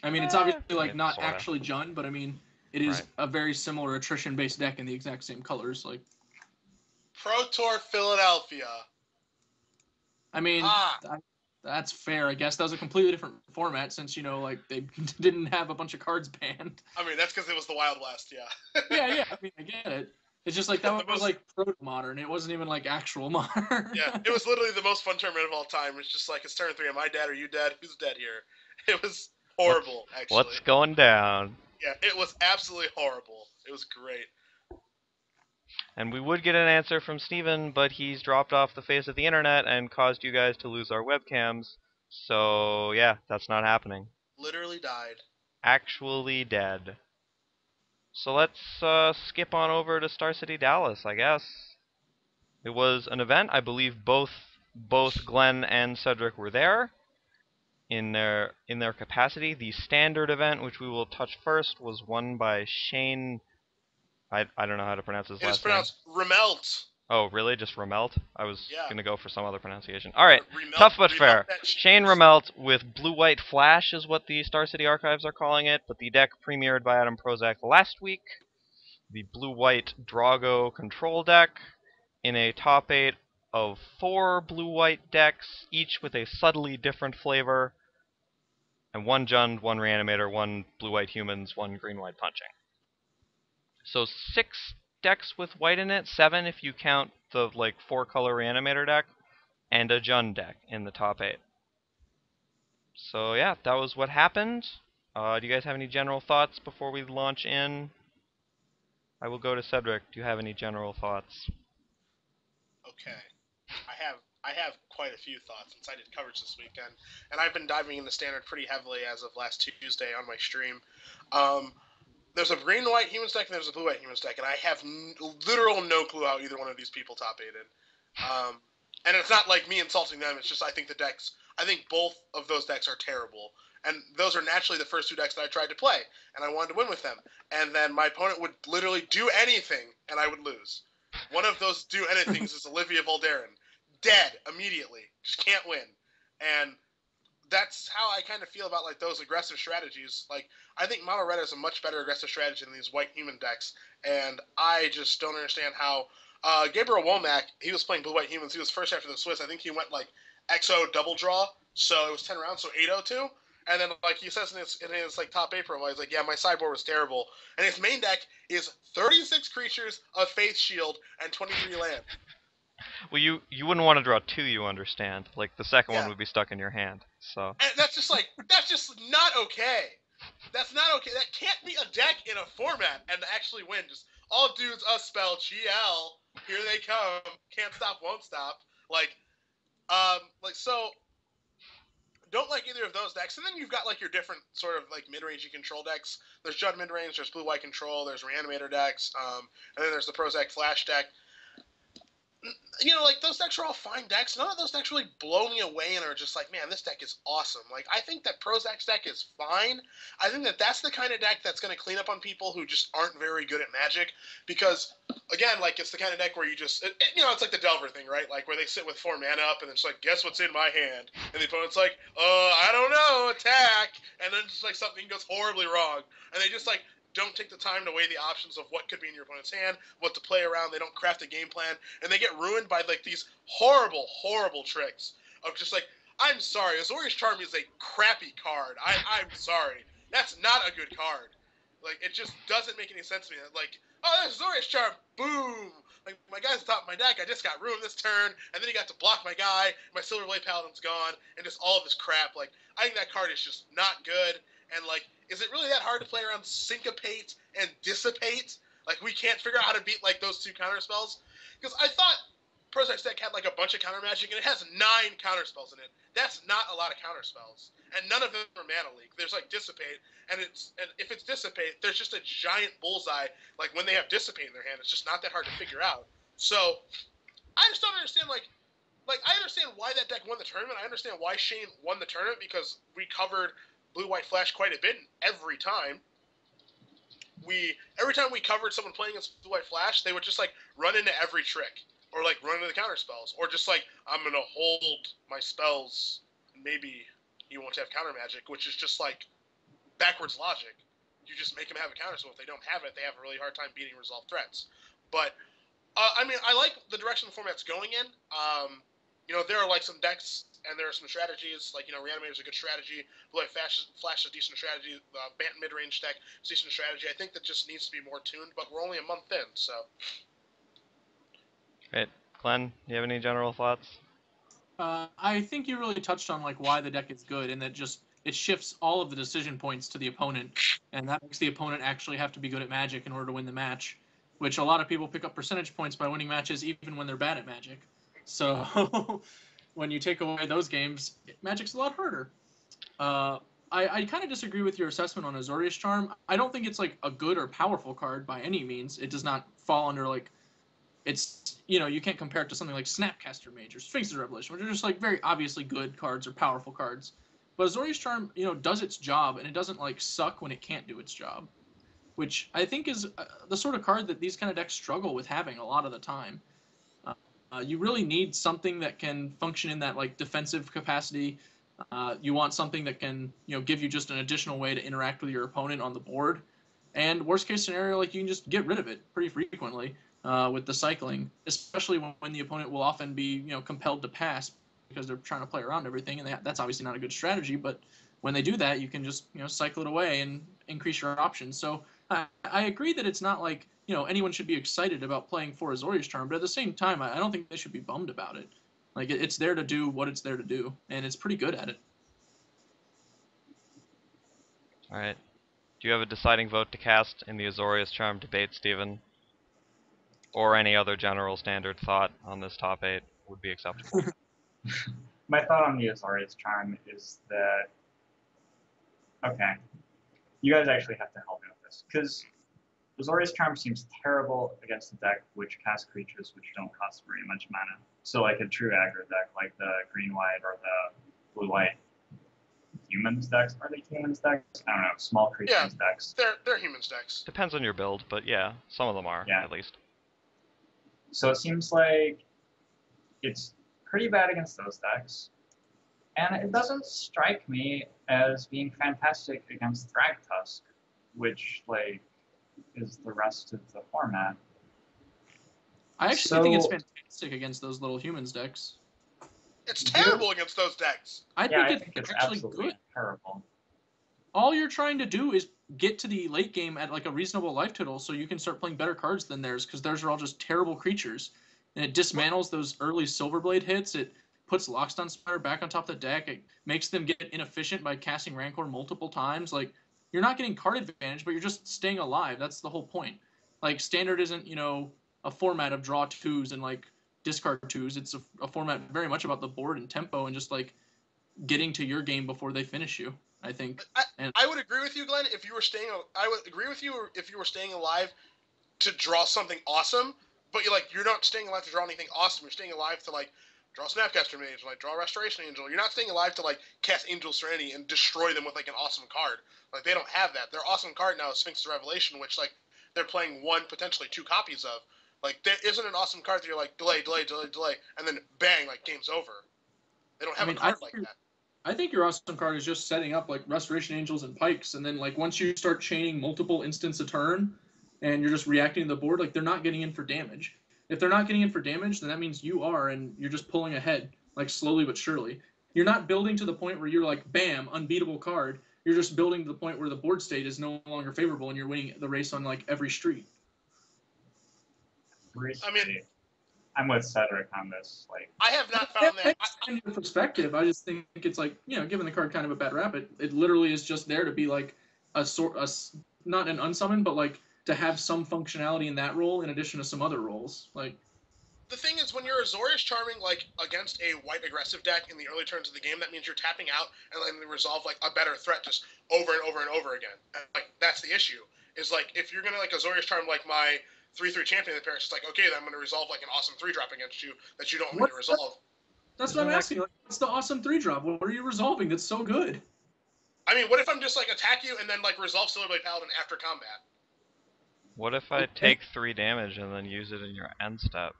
It's obviously not sorta. actually Jund, but it is a very similar attrition-based deck in the exact same colors. Pro Tour Philadelphia. That's fair, I guess. That was a completely different format since, they didn't have a bunch of cards banned. That's because it was the Wild West, yeah. yeah. I get it. It's just that was proto-modern. It wasn't even actual modern. Yeah, it was literally the most fun tournament of all time. It's just it's turn 3. Am I dead? Are you dead? Who's dead here? It was horrible, actually. What's going down? Yeah, it was absolutely horrible. It was great. And we would get an answer from Steven, but he's dropped off the face of the internet and caused you guys to lose our webcams. So, yeah, that's not happening. Literally died. Actually dead. So let's skip on over to Star City Dallas, I guess. It was an event. I believe both Glenn and Cedric were there in their capacity. The standard event, which we will touch first, was won by Shane. I don't know how to pronounce his last name. It's pronounced Remelt. Oh, really? Just Remelt? I was going to go for some other pronunciation. All right, Tough but fair. Shane Remelt with Blue-White Flash is what the Star City Archives are calling it, but the deck premiered by Adam Prozac last week. The Blue-White Drago control deck in a top 8 of 4 Blue-White decks, each with a subtly different flavor, and 1 Jund, 1 Reanimator, 1 Blue-White Humans, 1 Green-White Punching. So 6 decks with white in it, 7 if you count the 4-color Reanimator deck, and a Jund deck in the top 8. So yeah, that was what happened. Do you guys have any general thoughts before we launch in? I will go to Cedric. Do you have any general thoughts? Okay. I have quite a few thoughts since I did coverage this weekend, and I've been diving into Standard pretty heavily as of last Tuesday on my stream. There's a green-white Humans deck and there's a blue-white Humans deck, and I have literal no clue how either one of these people top 8'd. And it's not like me insulting them. It's just I think both of those decks are terrible. And those are naturally the first two decks that I tried to play, and I wanted to win with them. And then my opponent would literally do anything, and I would lose. One of those do anythings is Olivia Voldaren. Dead immediately. Just can't win. And that's how I kind of feel about like those aggressive strategies. Like I think Mono Red is a much better aggressive strategy than these white human decks, and I just don't understand how. Gabriel Womack, he was playing blue white humans. He was first after the Swiss. I think he went like XO double draw, so it was 10 rounds, so 802. And then like he says in his like top 8 profile, he's like, yeah, my sideboard was terrible, and his main deck is 36 creatures, a Faith Shield, and 23 land. Well, you wouldn't want to draw 2, you understand. Like, the second one Yeah. would be stuck in your hand, so... And that's just not okay. That's not okay. That can't be a deck in a format and actually win. Just all dudes, us spell GL. Here they come. Can't stop, won't stop. So. Don't like either of those decks, and then you've got like your different sort of like mid-rangey control decks. There's Judd mid-range, there's blue-white control, there's Reanimator decks, and then there's the Prozac Flash deck. You know, like those decks are all fine decks. None of those decks really blow me away and are just like, man, this deck is awesome. Like I think that Prozac's deck is fine. I think that that's the kind of deck that's going to clean up on people who just aren't very good at Magic, because again, like it's the kind of deck where you just, it's like the Delver thing, right? Like where they sit with 4 mana up and it's like, guess what's in my hand, and the opponent's like, I don't know, attack, and then just like something goes horribly wrong, and they just like don't take the time to weigh the options of what could be in your opponent's hand, what to play around. They don't craft a game plan, and they get ruined by like these horrible, horrible tricks of just like, I'm sorry, Azorius Charm is a crappy card. I'm sorry. That's not a good card. Like, it just doesn't make any sense to me. Like, oh, there's Azorius Charm. Boom. Like, my guy's at the top of my deck. I just got ruined this turn, and then he got to block my guy. My Silver Blade Paladin's gone, and just all of this crap. Like, I think that card is just not good. And, like, is it really that hard to play around Syncopate and Dissipate? Like, we can't figure out how to beat, like, those 2 counter spells? Because I thought Prozac's deck had, like, a bunch of counter magic, and it has 9 counter spells in it. That's not a lot of counter spells. And none of them are Mana Leak. There's, like, Dissipate, and if it's Dissipate, there's just a giant bullseye. Like, when they have Dissipate in their hand, it's just not that hard to figure out. So, I just don't understand, like, I understand why that deck won the tournament. I understand why Shane won the tournament, because we covered Blue-White Flash quite a bit every time. Every time we covered someone playing against Blue-White Flash, they would just like run into every trick, or like run into the counter spells, or just like, I'm gonna hold my spells, and maybe you won't have counter magic, which is just like backwards logic. You just make them have a counter spell. If they don't have it, they have a really hard time beating resolved threats. But I mean, I like the direction the format's going in. There are like some decks and there are some strategies. Like, Reanimator is a good strategy. Blue Flash is a decent strategy. Bant mid-range deck is a decent strategy. I think that just needs to be more tuned, but we're only a month in, so. Great. Glenn, do you have any general thoughts? I think you really touched on like why the deck is good, and that just it shifts all of the decision points to the opponent, and that makes the opponent actually have to be good at Magic in order to win the match, which a lot of people pick up percentage points by winning matches even when they're bad at Magic. So when you take away those games, Magic's a lot harder. I kind of disagree with your assessment on Azorius Charm. I don't think it's like a good or powerful card by any means. It does not fall under like, it's, you can't compare it to something like Snapcaster Mage or Sphinx's Revelation, which are just like very obviously good cards or powerful cards. But Azorius Charm, does its job, and it doesn't like suck when it can't do its job, which I think is the sort of card that these kind of decks struggle with having a lot of the time. You really need something that can function in that like defensive capacity. You want something that can, give you just an additional way to interact with your opponent on the board. And worst case scenario, like you can just get rid of it pretty frequently with the cycling, especially when the opponent will often be, compelled to pass because they're trying to play around everything, and that's obviously not a good strategy. But when they do that, you can just, cycle it away and increase your options. So I agree that it's not like, anyone should be excited about playing for Azorius Charm, but at the same time, I don't think they should be bummed about it. Like, it's there to do what it's there to do, and it's pretty good at it. All right. Do you have a deciding vote to cast in the Azorius Charm debate, Stephen? Or any other general standard thought on this top 8 would be acceptable? My thought on the Azorius Charm is that, okay, you guys actually have to help me with this, because Azorius Charm seems terrible against a deck which casts creatures which don't cost very much mana. So like a true aggro deck, like the green-white or the blue-white humans decks. Are they humans decks? I don't know. Small creatures decks. They're humans decks. Depends on your build, but yeah, some of them are, at least. So it seems like it's pretty bad against those decks. And it doesn't strike me as being fantastic against Thragtusk, which, like, is the rest of the format. I actually think it's fantastic against those little humans decks. It's terrible against those decks. I think it's actually good. Terrible. All you're trying to do is get to the late game at like a reasonable life total so you can start playing better cards than theirs, because theirs are all just terrible creatures. And it dismantles those early Silverblade hits. It puts Lockstone Spider back on top of the deck. It makes them get inefficient by casting Rancor multiple times. Like, you're not getting card advantage, but you're just staying alive. That's the whole point. Like, Standard isn't, a format of draw twos and, like, discard twos. It's a format very much about the board and tempo and just, like, getting to your game before they finish you, I think. I would agree with you, Glenn, I would agree with you if you were staying alive to draw something awesome, but you're not staying alive to draw anything awesome. You're staying alive to, like, draw Snapcaster Mage, like, draw Restoration Angel. You're not staying alive to, like, cast Angel Serenity and destroy them with, like, an awesome card. Like, they don't have that. Their awesome card now is Sphinx's Revelation, which, like, they're playing one, potentially two copies of. Like, there isn't an awesome card that you're like, delay, and then bang, like, game's over. They don't have a card like that. I think your awesome card is just setting up, like, Restoration Angels and Pikes, and then, like, once you start chaining multiple instants a turn, and you're just reacting to the board, like, they're not getting in for damage. If they're not getting in for damage, then that means you are, and you're just pulling ahead, like, slowly but surely. You're not building to the point where you're like, bam, unbeatable card. You're just building to the point where the board state is no longer favorable, and you're winning the race on, like, every street. I mean, I'm with Cedric on this. Like, I have not found that. In your perspective, I just think it's like, giving the card kind of a bad rap. It literally is just there to be like not an unsummon, but like to have some functionality in that role in addition to some other roles. Like, the thing is, when you're Azorius Charming, like, against a white aggressive deck in the early turns of the game, that means you're tapping out and letting them resolve, like, a better threat just over and over and over again. And, like, that's the issue. Is, like, if you're going to, like, Azorius Charm, like, my 3/3 champion of the Paris, it's like, okay, then I'm going to resolve, like, an awesome 3-drop against you that you don't want me to resolve. That's what I'm asking. Like, what's the awesome 3-drop? What are you resolving that's so good? I mean, what if I'm just, like, attack you and then, like, resolve Silverblade Paladin after combat? What if I take 3 damage and then use it in your end step?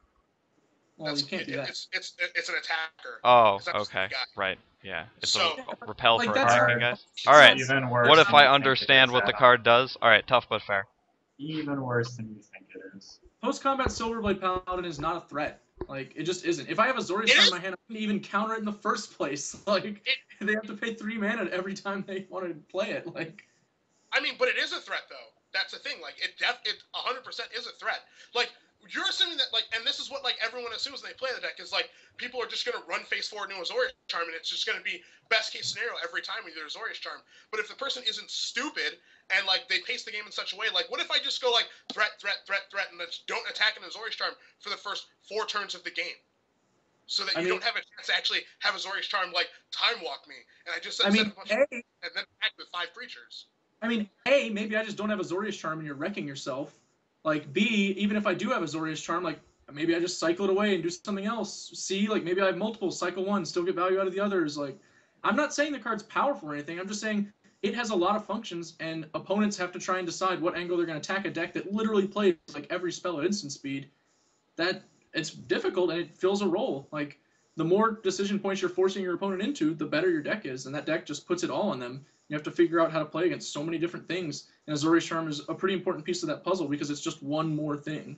Well, you can't do that. It's an attacker. Oh, okay. Right. Yeah. It's So, a repel like, for that's attacking guys. Alright. What if I than you understand think what it the is, card does? Alright, tough but fair. Even worse than you think it is. Post-combat Silverblade Paladin is not a threat. Like, it just isn't. If I have a Azorius card in my hand, I couldn't even counter it in the first place. Like, they have to pay 3 mana every time they want to play it. Like, I mean, but it is a threat, though. That's the thing. Like, it 100% is a threat. Like, you're assuming that, like, and this is what, like, everyone assumes when they play the deck is, like, people are just going to run face forward into Azorius Charm, and it's just going to be best case scenario every time with your Azorius Charm. But if the person isn't stupid and, like, they pace the game in such a way, like, what if I just go, like, threat, and just don't attack an Azorius Charm for the first 4 turns of the game? So that you don't have a chance to actually have Azorius Charm, like, time walk me. And I just set a bunch and then attack with 5 creatures. I mean, A, maybe I just don't have a Azorius Charm and you're wrecking yourself. Like, B, even if I do have a Azorius Charm, like, maybe I just cycle it away and do something else. C, like, maybe I have multiple, cycle one, still get value out of the others. Like, I'm not saying the card's powerful or anything. I'm just saying it has a lot of functions, and opponents have to try and decide what angle they're going to attack a deck that literally plays, like, every spell at instant speed. That, it's difficult, and it fills a role. Like, the more decision points you're forcing your opponent into, the better your deck is, and that deck just puts it all on them. You have to figure out how to play against so many different things, and Azorius Charm is a pretty important piece of that puzzle because it's just one more thing.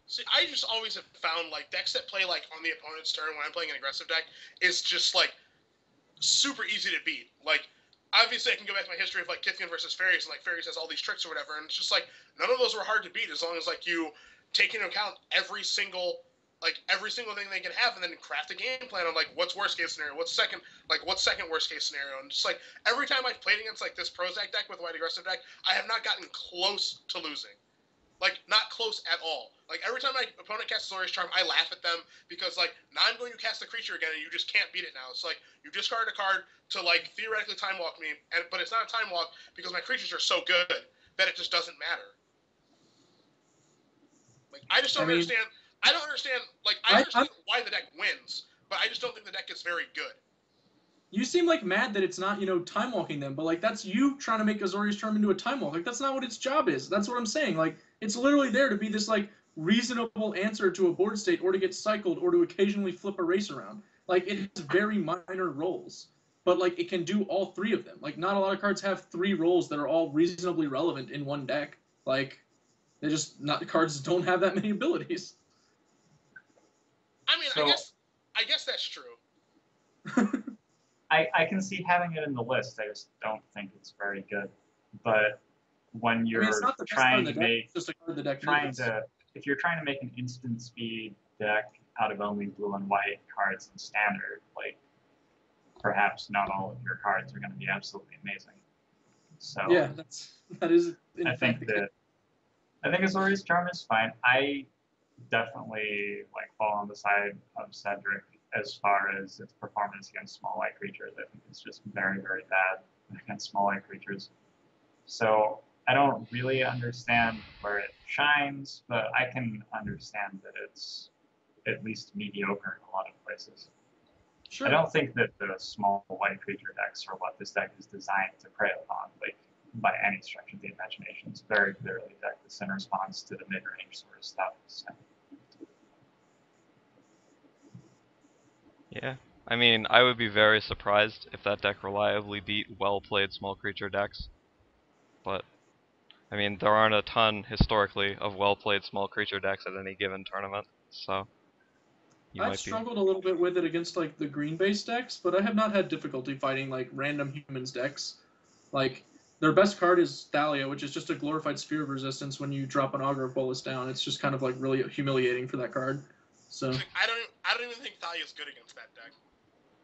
See, I just always have found, like, decks that play, like, on the opponent's turn when I'm playing an aggressive deck is just, like, super easy to beat. Like, obviously I can go back to my history of, like, Kithkin versus Fairies, and, like, Fairies has all these tricks or whatever, and it's just, like, none of those were hard to beat as long as, like, you take into account every single thing they can have, and then craft a game plan on, like, what's worst case scenario, what's second worst case scenario, and just, like, every time I've played against, like, this Prozac deck with a white aggressive deck, I have not gotten close to losing. Like, not close at all. Like, every time my opponent casts Azorius Charm, I laugh at them because, like, now I'm going to cast the creature again, and you just can't beat it now. It's like, you discard a card to, like, theoretically time walk me, but it's not a time walk because my creatures are so good that it just doesn't matter. Like, I just don't understand. I don't understand. Like, I understand why the deck wins, but I just don't think the deck is very good. You seem like mad that it's not, time walking them, but like that's you trying to make Azorius Charm into a time walk. Like that's not what its job is. That's what I'm saying. Like it's literally there to be this like reasonable answer to a board state, or to get cycled, or to occasionally flip a race around. Like it has very minor roles, but like it can do all three of them. Like not a lot of cards have three roles that are all reasonably relevant in one deck. Like they just not cards don't have that many abilities. I mean, So- I guess that's true. I can see having it in the list. I just don't think it's very good. But when you're it's not the best card trying in the to deck, make, it's just a card the deck trying needs. to, if you're trying to make an instant speed deck out of only blue and white cards in standard, like perhaps not all of your cards are going to be absolutely amazing. So Yeah, that is. In I fact think Azorius Charm is fine. I definitely like fall on the side of Cedric as far as its performance against small white creatures. I think it's just very, very bad against small white creatures. So I don't really understand where it shines, but I can understand that it's at least mediocre in a lot of places. Sure. I don't think that the small white creature decks are what this deck is designed to prey upon, like by any stretch of the imagination. It's very clearly a deck that's in response to the mid-range sort of stuff. So. Yeah. I mean, I would be very surprised if that deck reliably beat well-played small creature decks. But, I mean, there aren't a ton, historically, of well-played small creature decks at any given tournament, so you I've might be... struggled a little bit with it against like the green-based decks, but I have not had difficulty fighting like random humans decks. Like their best card is Thalia, which is just a glorified sphere of resistance when you drop an Augur of Bolus down. It's just kind of like really humiliating for that card. So Like, I don't even think Thalia's good against that deck.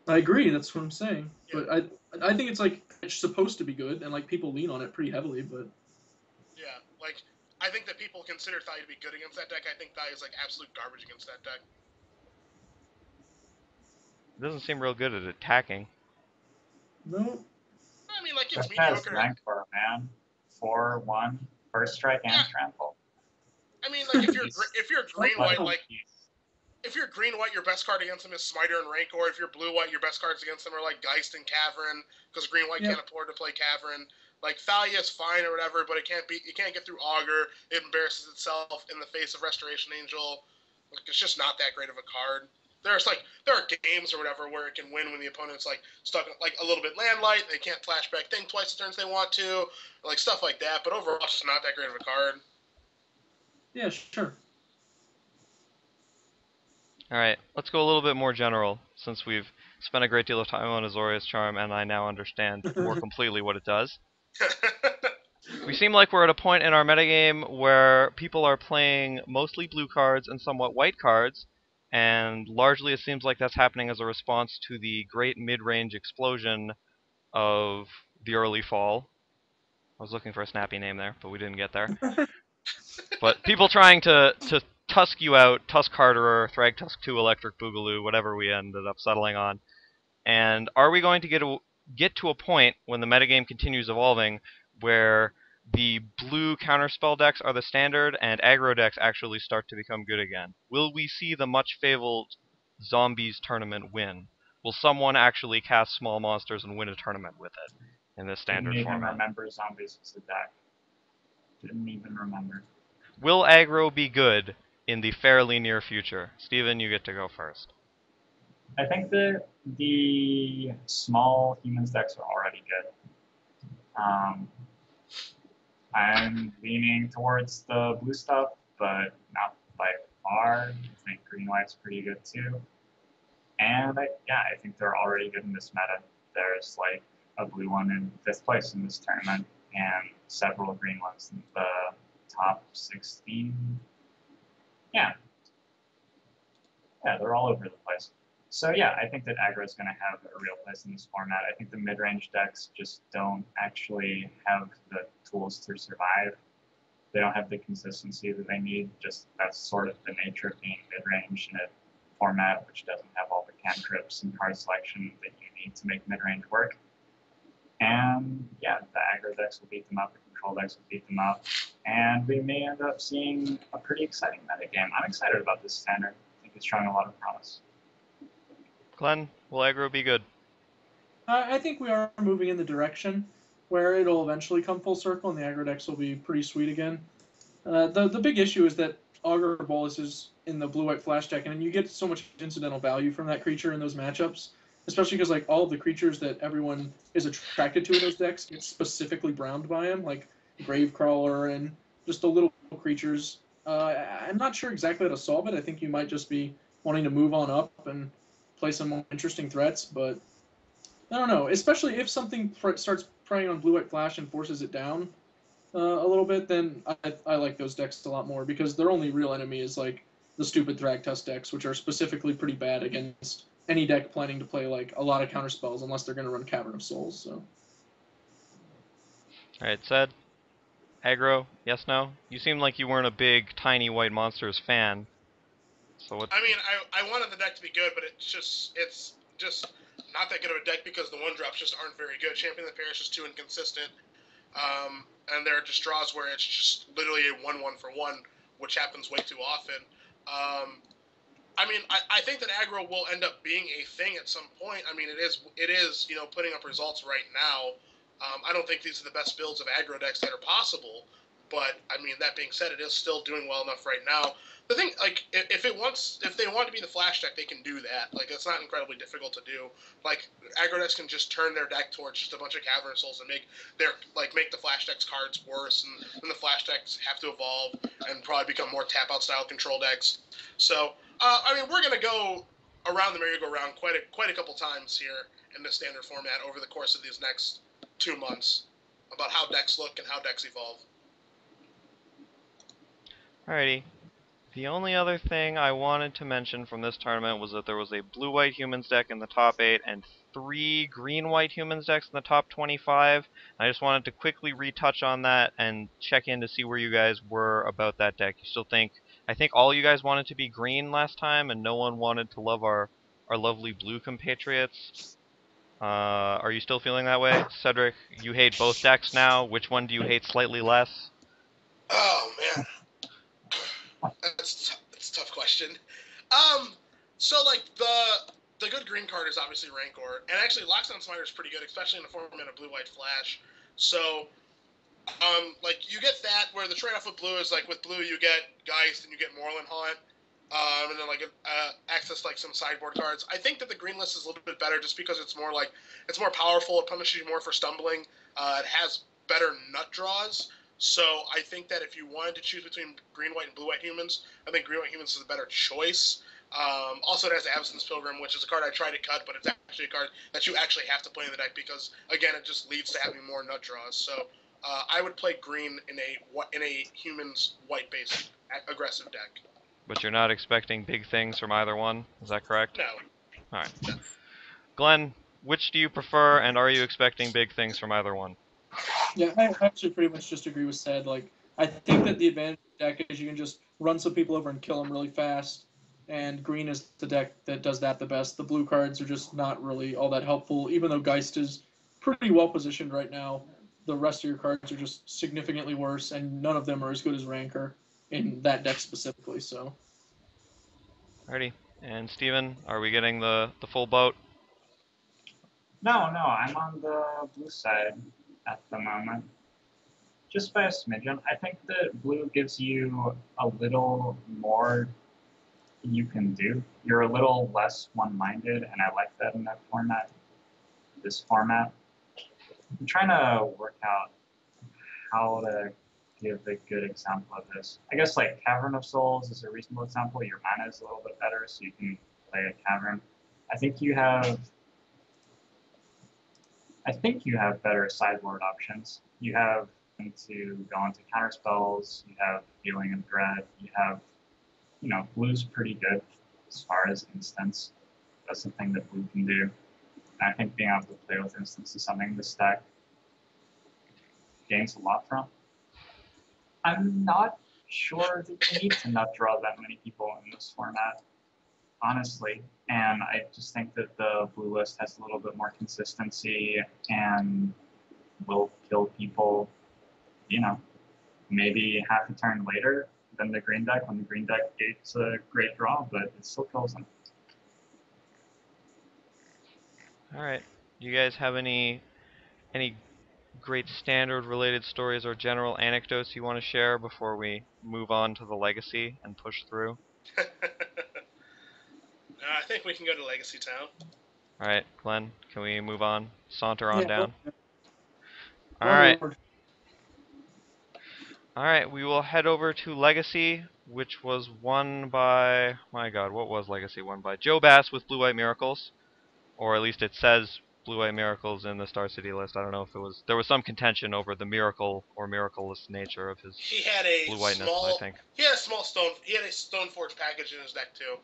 I agree. That's what I'm saying. Yeah. But I think it's like it's supposed to be good, and like people lean on it pretty heavily. But Yeah, like I think that people consider Thalia to be good against that deck. I think Thalia's like absolute garbage against that deck. It doesn't seem real good at attacking. no, I mean, like it's That has mediocre. rank for a man. 4/1, first strike and Yeah. trample. I mean, like if you're green white, Wow. like if you're green white, your best card against them is Smiter and Rancor. If you're blue white, your best cards against them are like Geist and Cavern, because green white Yeah. can't afford to play Cavern. Like Thalia is fine or whatever, but it can't get through Augur. It embarrasses itself in the face of Restoration Angel. Like it's just not that great of a card. There are games or whatever where it can win when the opponent's like stuck like a little bit land light. They can't flashback thing twice the turns they want to, like stuff like that. But overall, it's just not that great of a card. yeah, sure. Alright, let's go a little bit more general, since we've spent a great deal of time on Azorius Charm, and I now understand more completely what it does. We seem like we're at a point in our metagame where people are playing mostly blue cards and somewhat white cards, and largely it seems like that's happening as a response to the great mid-range explosion of the early fall. I was looking for a snappy name there, but we didn't get there. But people trying to Tusk you out, Tusk Harderer, Thragtusk 2, Electric Boogaloo, whatever we ended up settling on. And are we going to get to a point when the metagame continues evolving where the blue counterspell decks are the standard and aggro decks actually start to become good again? Will we see the much fabled Zombies tournament win? Will someone actually cast small monsters and win a tournament with it in this standard Didn't even format? remember Zombies as a deck. Didn't even remember. Will aggro be good in the fairly near future? Steven, you get to go first. I think that the small humans decks are already good. I'm leaning towards the blue stuff, but not by far. I think green white's pretty good too. And I think they're already good in this meta. There's like a blue one in 5th place in this tournament, and several green ones in the top 16. Yeah, they're all over the place. So yeah, I think that aggro is going to have a real place in this format. I think the mid-range decks just don't actually have the tools to survive. They don't have the consistency that they need. Just that's sort of the nature of being mid-range in a format which doesn't have all the cantrips and card selection that you need to make mid-range work. And yeah, the aggro decks will beat them up, the control decks will beat them up. and we may end up seeing a pretty exciting meta game. I'm excited about this standard. I think it's showing a lot of promise. Glenn, will aggro be good? I think we are moving in the direction where it'll eventually come full circle, and the aggro decks will be pretty sweet again. The big issue is that Augur Bolus is in the blue-white flash deck, and you get so much incidental value from that creature in those matchups, especially because like all of the creatures that everyone is attracted to in those decks get specifically browned by him, like Gravecrawler and just the little creatures. I'm not sure exactly how to solve it. I think you might just be wanting to move on up and play some more interesting threats, but I don't know. Especially if something starts preying on blue-white flash and forces it down a little bit, then I like those decks a lot more because their only real enemy is like the stupid Thragtusk decks, which are specifically pretty bad against any deck planning to play like a lot of counter spells unless they're going to run Cavern of Souls. So. All right, said. Aggro, yes, no? You seem like you weren't a big Tiny White Monsters fan. So what? I mean, I wanted the deck to be good, but it's just not that good of a deck because the one drops just aren't very good. Champion of the Parish is too inconsistent. And there are just draws where it's just literally a 1-1 for 1, which happens way too often. I mean, I think that aggro will end up being a thing at some point. I mean, it is putting up results right now. I don't think these are the best builds of aggro decks that are possible, but I mean, that being said, it is still doing well enough right now. The thing, like, if they want to be the flash deck, they can do that. Like, it's not incredibly difficult to do. Like, aggro decks can just turn their deck towards just a bunch of Cavern Souls and make the flash decks cards worse, and then the flash decks have to evolve and probably become more tap out style control decks. So, I mean, we're gonna go around the merry-go-round quite a couple times here in the standard format over the course of these next 2 months about how decks look and how decks evolve. Alrighty. The only other thing I wanted to mention from this tournament was that there was a blue-white humans deck in the top 8 and 3 green-white humans decks in the top 25. I just wanted to quickly retouch on that and check in to see where you guys were about that deck. You still think... I think all you guys wanted to be green last time, and no one wanted to love our lovely blue compatriots. Are you still feeling that way? Cedric, you hate both decks now. Which one do you hate slightly less? Oh man, that's a tough question. So like the good green card is obviously Rancor, and actually Lockdown Smiter is pretty good, especially in the format of blue-white flash. So like you get that where the trade-off with blue is like with blue you get Geist and you get Moorland Haunt, and then like access like some sideboard cards. I think that the green list is a little bit better just because it's more powerful. It punishes you more for stumbling. It has better nut draws. So I think that if you wanted to choose between green, white, and blue, white humans, I think green, white humans is a better choice. Also, it has Absence Pilgrim, which is a card I tried to cut, but it's actually a card that you actually have to play in the deck because, again, it just leads to having more nut draws. So I would play green in a humans white-based aggressive deck. But you're not expecting big things from either one? Is that correct? No. Alright. Glenn, which do you prefer, and are you expecting big things from either one? Yeah, I actually pretty much just agree with Ced. Like, I think that the advantage of the deck is you can just run some people over and kill them really fast, and green is the deck that does that the best. The blue cards are just not really all that helpful, even though Geist is pretty well positioned right now. The rest of your cards are just significantly worse, and none of them are as good as Rancor in that deck specifically. So, Alrighty. And Steven, are we getting the full boat? No, I'm on the blue side at the moment. Just by a smidgen. I think that blue gives you a little more you can do. You're a little less one-minded, and I like that in that format. This format. I'm trying to work out how to give a good example of this. I guess like Cavern of Souls is a reasonable example. Your mana is a little bit better, so you can play a Cavern. I think you have better sideboard options. You have to go into counter spells. You have Healing and Dread. You have, blue's pretty good as far as instants. That's the thing that blue can do. And I think being able to play with instants is something this deck gains a lot from. I'm not sure that you need to nut draw that many people in this format, honestly. And I just think that the blue list has a little bit more consistency and will kill people, maybe half a turn later than the green deck when the green deck gets a great draw, but it still kills them. All right. Do you guys have any great standard related stories or general anecdotes you want to share before we move on to the legacy and push through? I think we can go to Legacy Town. All right, Glenn, can we move on? Saunter on Yeah, down. All right. onward. All right, we will head over to Legacy, which was won by, my God, what was Legacy won by? Joe Bass with Blue White Miracles, or at least it says Blue White Miracles in the Star City list. I don't know if there was some contention over the miracle or miraculous nature of his He had a blue whiteness, small. I think. He had a small stone. He had a Stoneforge package in his deck too.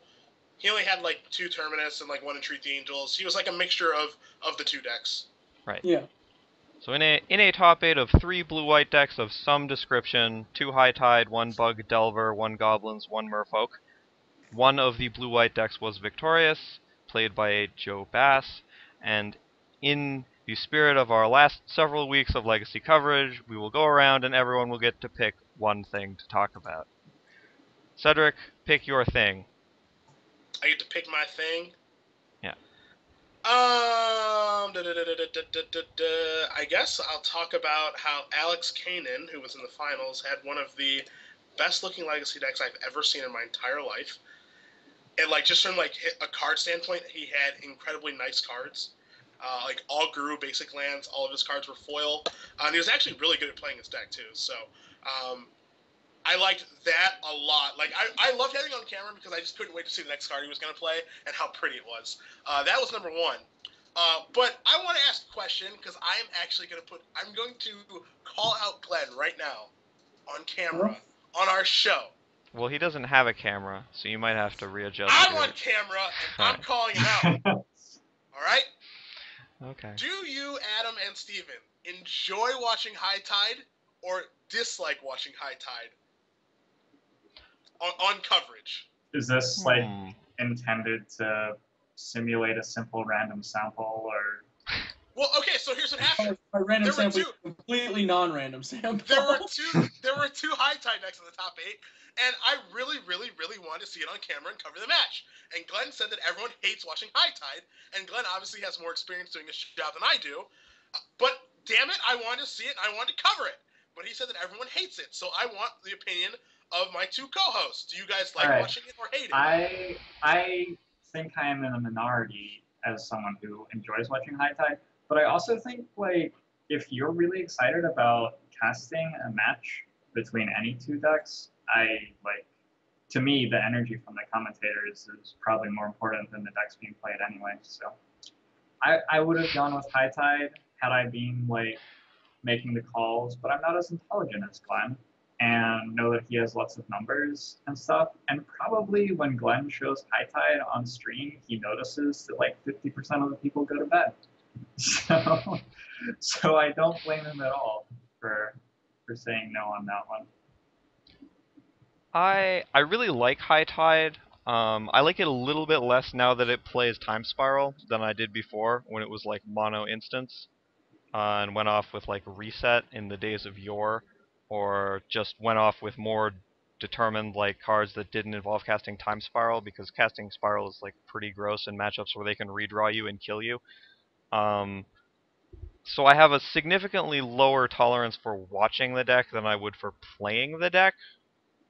He only had like 2 Terminus and like 1 Entreat the Angels. He was like a mixture of the 2 decks. Right. Yeah. So in a top 8 of 3 blue-white decks of some description, 2 High Tide, 1 Bug Delver, 1 Goblins, 1 Merfolk, one of the blue-white decks was victorious, played by Joe Bass, and in the spirit of our last several weeks of Legacy coverage, we will go around and everyone will get to pick one thing to talk about. Cedric, pick your thing. I get to pick my thing. Yeah. I guess I'll talk about how Alex Kanan, who was in the finals, had one of the best-looking Legacy decks I've ever seen in my entire life. And like just from like a card standpoint, he had incredibly nice cards. Like all Guru basic lands, all of his cards were foil, and he was actually really good at playing his deck too. So I liked that a lot. Like I loved having it on camera because I just couldn't wait to see the next card he was going to play and how pretty it was. That was number 1. But I want to ask a question because I am actually going to call out Glenn right now on camera on our show. Well, he doesn't have a camera, so you might have to readjust. I'm on camera, and I'm calling him out. All right? Okay. Do you, Adam and Steven, enjoy watching High Tide or dislike watching High Tide on coverage? Is this like intended to simulate a simple random sample, or? Well, okay, so here's what happened. My random sample is completely non-random sample. There were two High Tide decks in the top 8, and I really, really, really wanted to see it on camera and cover the match. And Glenn said that everyone hates watching High Tide, and Glenn obviously has more experience doing this job than I do. But damn it, I wanted to see it, and I wanted to cover it. But he said that everyone hates it, so I want the opinion of my 2 co-hosts. Do you guys like watching it or hate it? I think I am in a minority as someone who enjoys watching High Tide, but I also think like if you're really excited about casting a match between any 2 decks, to me, the energy from the commentators is probably more important than the decks being played anyway. So I would have gone with High Tide had I been like making the calls, but I'm not as intelligent as Glenn and know that he has lots of numbers and stuff. And probably when Glenn shows High Tide on stream, he notices that like 50% of the people go to bed. So I don't blame him at all for saying no on that one. I really like High Tide. I like it a little bit less now that it plays Time Spiral than I did before when it was like mono instance and went off with like Reset in the days of yore, or just went off with more determined like cards that didn't involve casting Time Spiral, because casting Spiral is like pretty gross in matchups where they can redraw you and kill you. So I have a significantly lower tolerance for watching the deck than I would for playing the deck.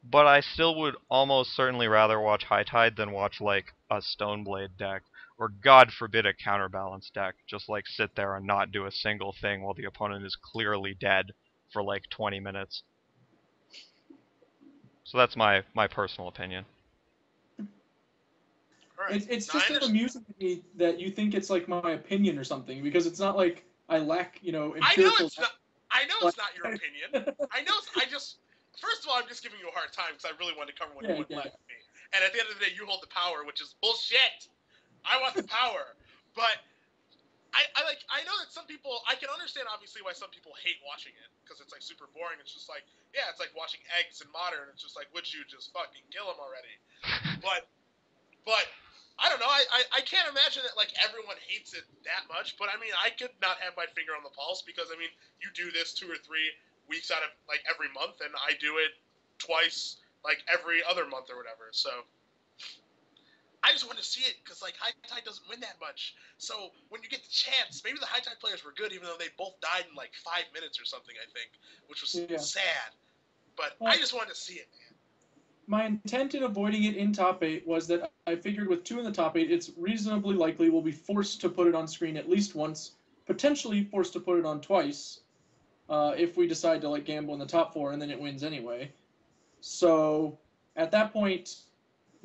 But I still would almost certainly rather watch High Tide than watch, like, a Stoneblade deck. Or, God forbid, a Counterbalance deck. Just, like, sit there and not do a single thing while the opponent is clearly dead for, like, 20 minutes. So that's my personal opinion. Right. It's just amusing to me that you think it's, like, my opinion or something, because it's not like I lack, empirical... I know it's not your opinion. First of all, I'm just giving you a hard time because I really wanted to cover what you wouldn't let me. And at the end of the day, you hold the power, which is bullshit. I want the power. But I know that some people, I can understand obviously why some people hate watching it because it's like super boring. It's just like, yeah, it's like watching eggs in Modern. It's just like, would you just fucking kill them already? But I don't know. I can't imagine that like everyone hates it that much. But I mean, I could not have my finger on the pulse because I mean, you do this 2 or 3 weeks out of like every month, and I do it twice like every other month or whatever. So I just want to see it because like High Tide doesn't win that much. So when you get the chance, maybe the High Tide players were good, even though they both died in like 5 minutes or something, I think, which was Yeah. sad. But Well, I just wanted to see it, man. my intent in avoiding it in top 8 was that I figured with 2 in the top 8, it's reasonably likely we'll be forced to put it on screen at least once, potentially forced to put it on twice, if we decide to like gamble in the top 4 and then it wins anyway. So at that point,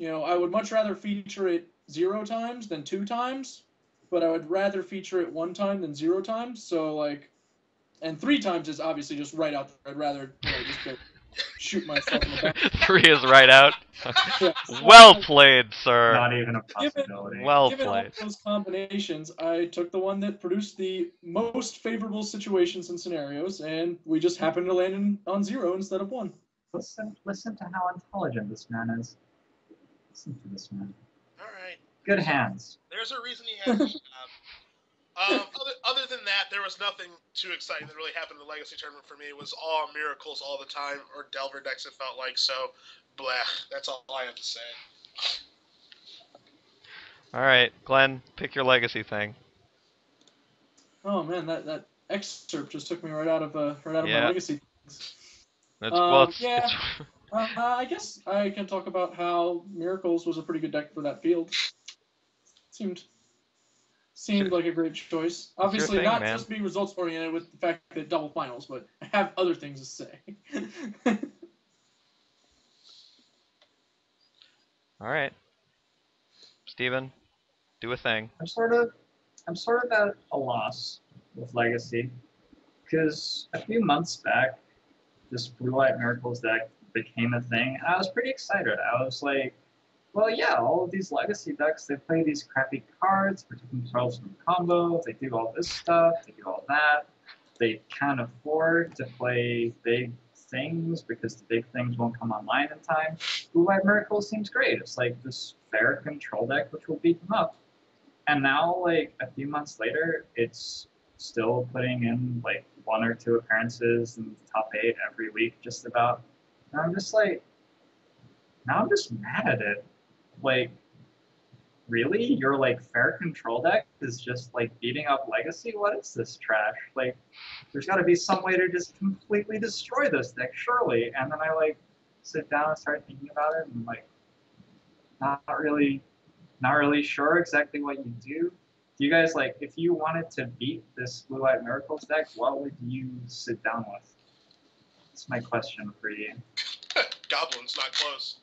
I would much rather feature it 0 times than 2 times, but I would rather feature it 1 time than 0 times. So like, and 3 times is obviously just right out there. I'd rather just go shoot myself in the back. 3 is right out. Yeah. Well played, sir. Not even a Given, possibility. Well given all played. those combinations, I took the one that produced the most favorable situations and scenarios, and we just happened to land on 0 instead of 1. Listen to how intelligent this man is. Listen to this man. All right. Good hands. There's a reason he has this job. Other than that, there was nothing too exciting that really happened in the Legacy Tournament for me. It was all miracles all the time, or Delver decks, it felt like. So, bleh. That's all I have to say. All right, Glenn, pick your legacy thing. Oh man, that excerpt just took me right out of my Yeah. legacy. It's I guess I can talk about how Miracles was a pretty good deck for that field. Seemed like a great choice. Obviously, thing, not man. just being results oriented with the fact that double finals, but I have other things to say. All right, Steven, do a thing. I'm sort of at a loss with Legacy, because a few months back, this Blue White Miracles deck became a thing, and I was pretty excited. I was like, well, yeah, all of these Legacy decks, they play these crappy cards, protect themselves from combos, they do all this stuff, they do all that. They can't afford to play big things because the big things won't come online in time. Blue White Miracles seems great. It's like this fair control deck which will beat them up. And now, like, a few months later, it's still putting in, like, 1 or 2 appearances in the top 8 every week, just about. And I'm just like, now I'm just mad at it. Like, really? Your, like, fair control deck is just, like, beating up Legacy? What is this trash? Like, there's got to be some way to just completely destroy this deck, surely. And then I, like, sit down and start thinking about it, and, like, not really sure exactly what you do. Do you guys, like, if you wanted to beat this Blue White Miracles deck, what would you sit down with? That's my question for you. Goblins, not close.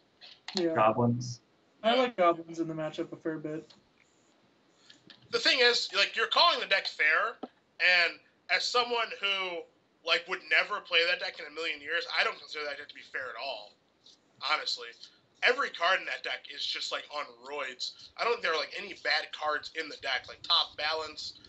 Yeah, Goblins. I like goblins in the matchup a fair bit. The thing is, like, you're calling the deck fair, and as someone who, like, would never play that deck in a million years, I don't consider that deck to be fair at all. Honestly. Every card in that deck is just, like, on roids. I don't think there are, like, any bad cards in the deck. Like, Top Balance,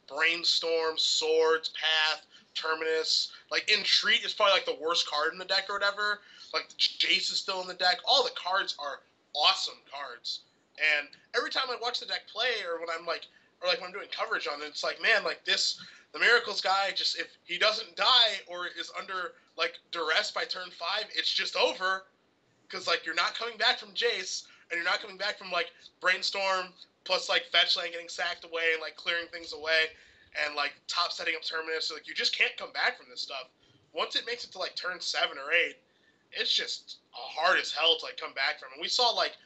Brainstorm, Swords, Path, Terminus. Like, Entreat is probably, like, the worst card in the deck or whatever. Like, Jace is still in the deck. All the cards are awesome cards. And every time I watch the deck play, or when I'm, like, when I'm doing coverage on it, it's like, man, like, the Miracles guy, just, if he doesn't die or is under, like, duress by turn 5, it's just over. Because, like, you're not coming back from Jace, and you're not coming back from, like, Brainstorm, plus, like, Fetch Land getting sacked away and, like, clearing things away, and, like, top setting up Terminus. So, like, you just can't come back from this stuff. Once it makes it to, like, turn 7 or 8, it's just hard as hell to, like, come back from. And we saw, like,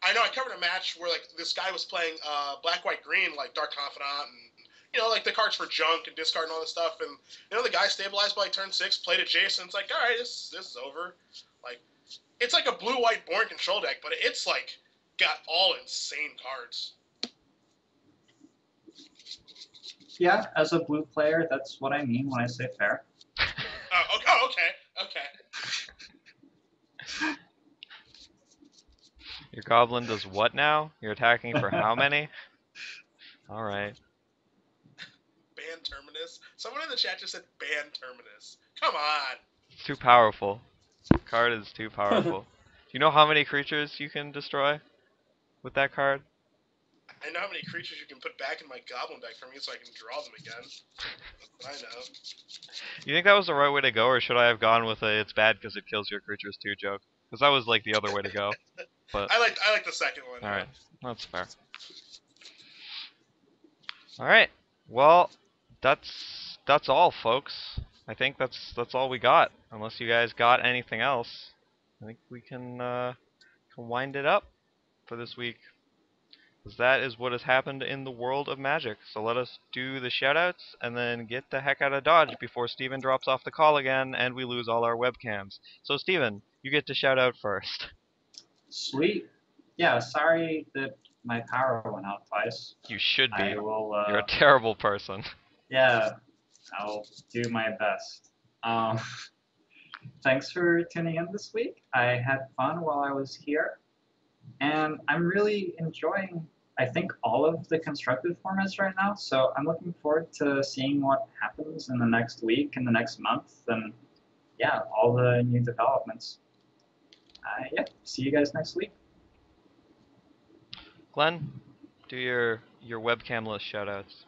I know I covered a match where, like, this guy was playing Black, White, Green, like, Dark Confidant, and, like, the cards for junk and discard and all this stuff. And, the guy stabilized by, like, turn 6, played a Jace, and it's like, all right, this is over. Like, it's like a blue-white Born control deck, but it's, like, got all insane cards. Yeah, as a blue player, that's what I mean when I say fair. Okay. Your goblin does what now? You're attacking for how many? All right. Ban Terminus. Someone in the chat just said ban Terminus. Come on. It's too powerful. The card is too powerful. Do you know how many creatures you can destroy with that card? I know how many creatures you can put back in my goblin deck for me, so I can draw them again. That's what I know. You think that was the right way to go, or should I have gone with a "it's bad because it kills your creatures too" joke? Because that was like the other way to go. But I like the second one. all right, that's fair. All right, well, that's all, folks. I think that's all we got. Unless you guys got anything else, I think we can wind it up for this week. Because that is what has happened in the world of Magic. So let us do the shoutouts and then get the heck out of Dodge before Steven drops off the call again and we lose all our webcams. So Steven, you get to shout out first. Sweet. Yeah, sorry that my power went out twice. You should be. I will, You're a terrible person. Yeah, I'll do my best. Thanks for tuning in this week. I had fun while I was here. And I'm really enjoying, I think, all of the constructed formats right now. So I'm looking forward to seeing what happens in the next week, in the next month, and yeah, all the new developments. Yeah, see you guys next week. Glenn, do your webcam-less shoutouts.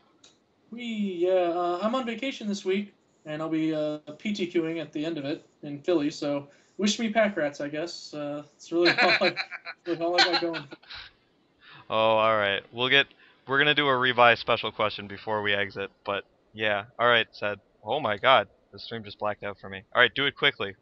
I'm on vacation this week, and I'll be PTQing at the end of it in Philly. So wish me pack rats, I guess. It's really all I got going. Oh, all right. We're gonna do a revive special question before we exit, but yeah. All right, said. Oh my God, the stream just blacked out for me. All right, do it quickly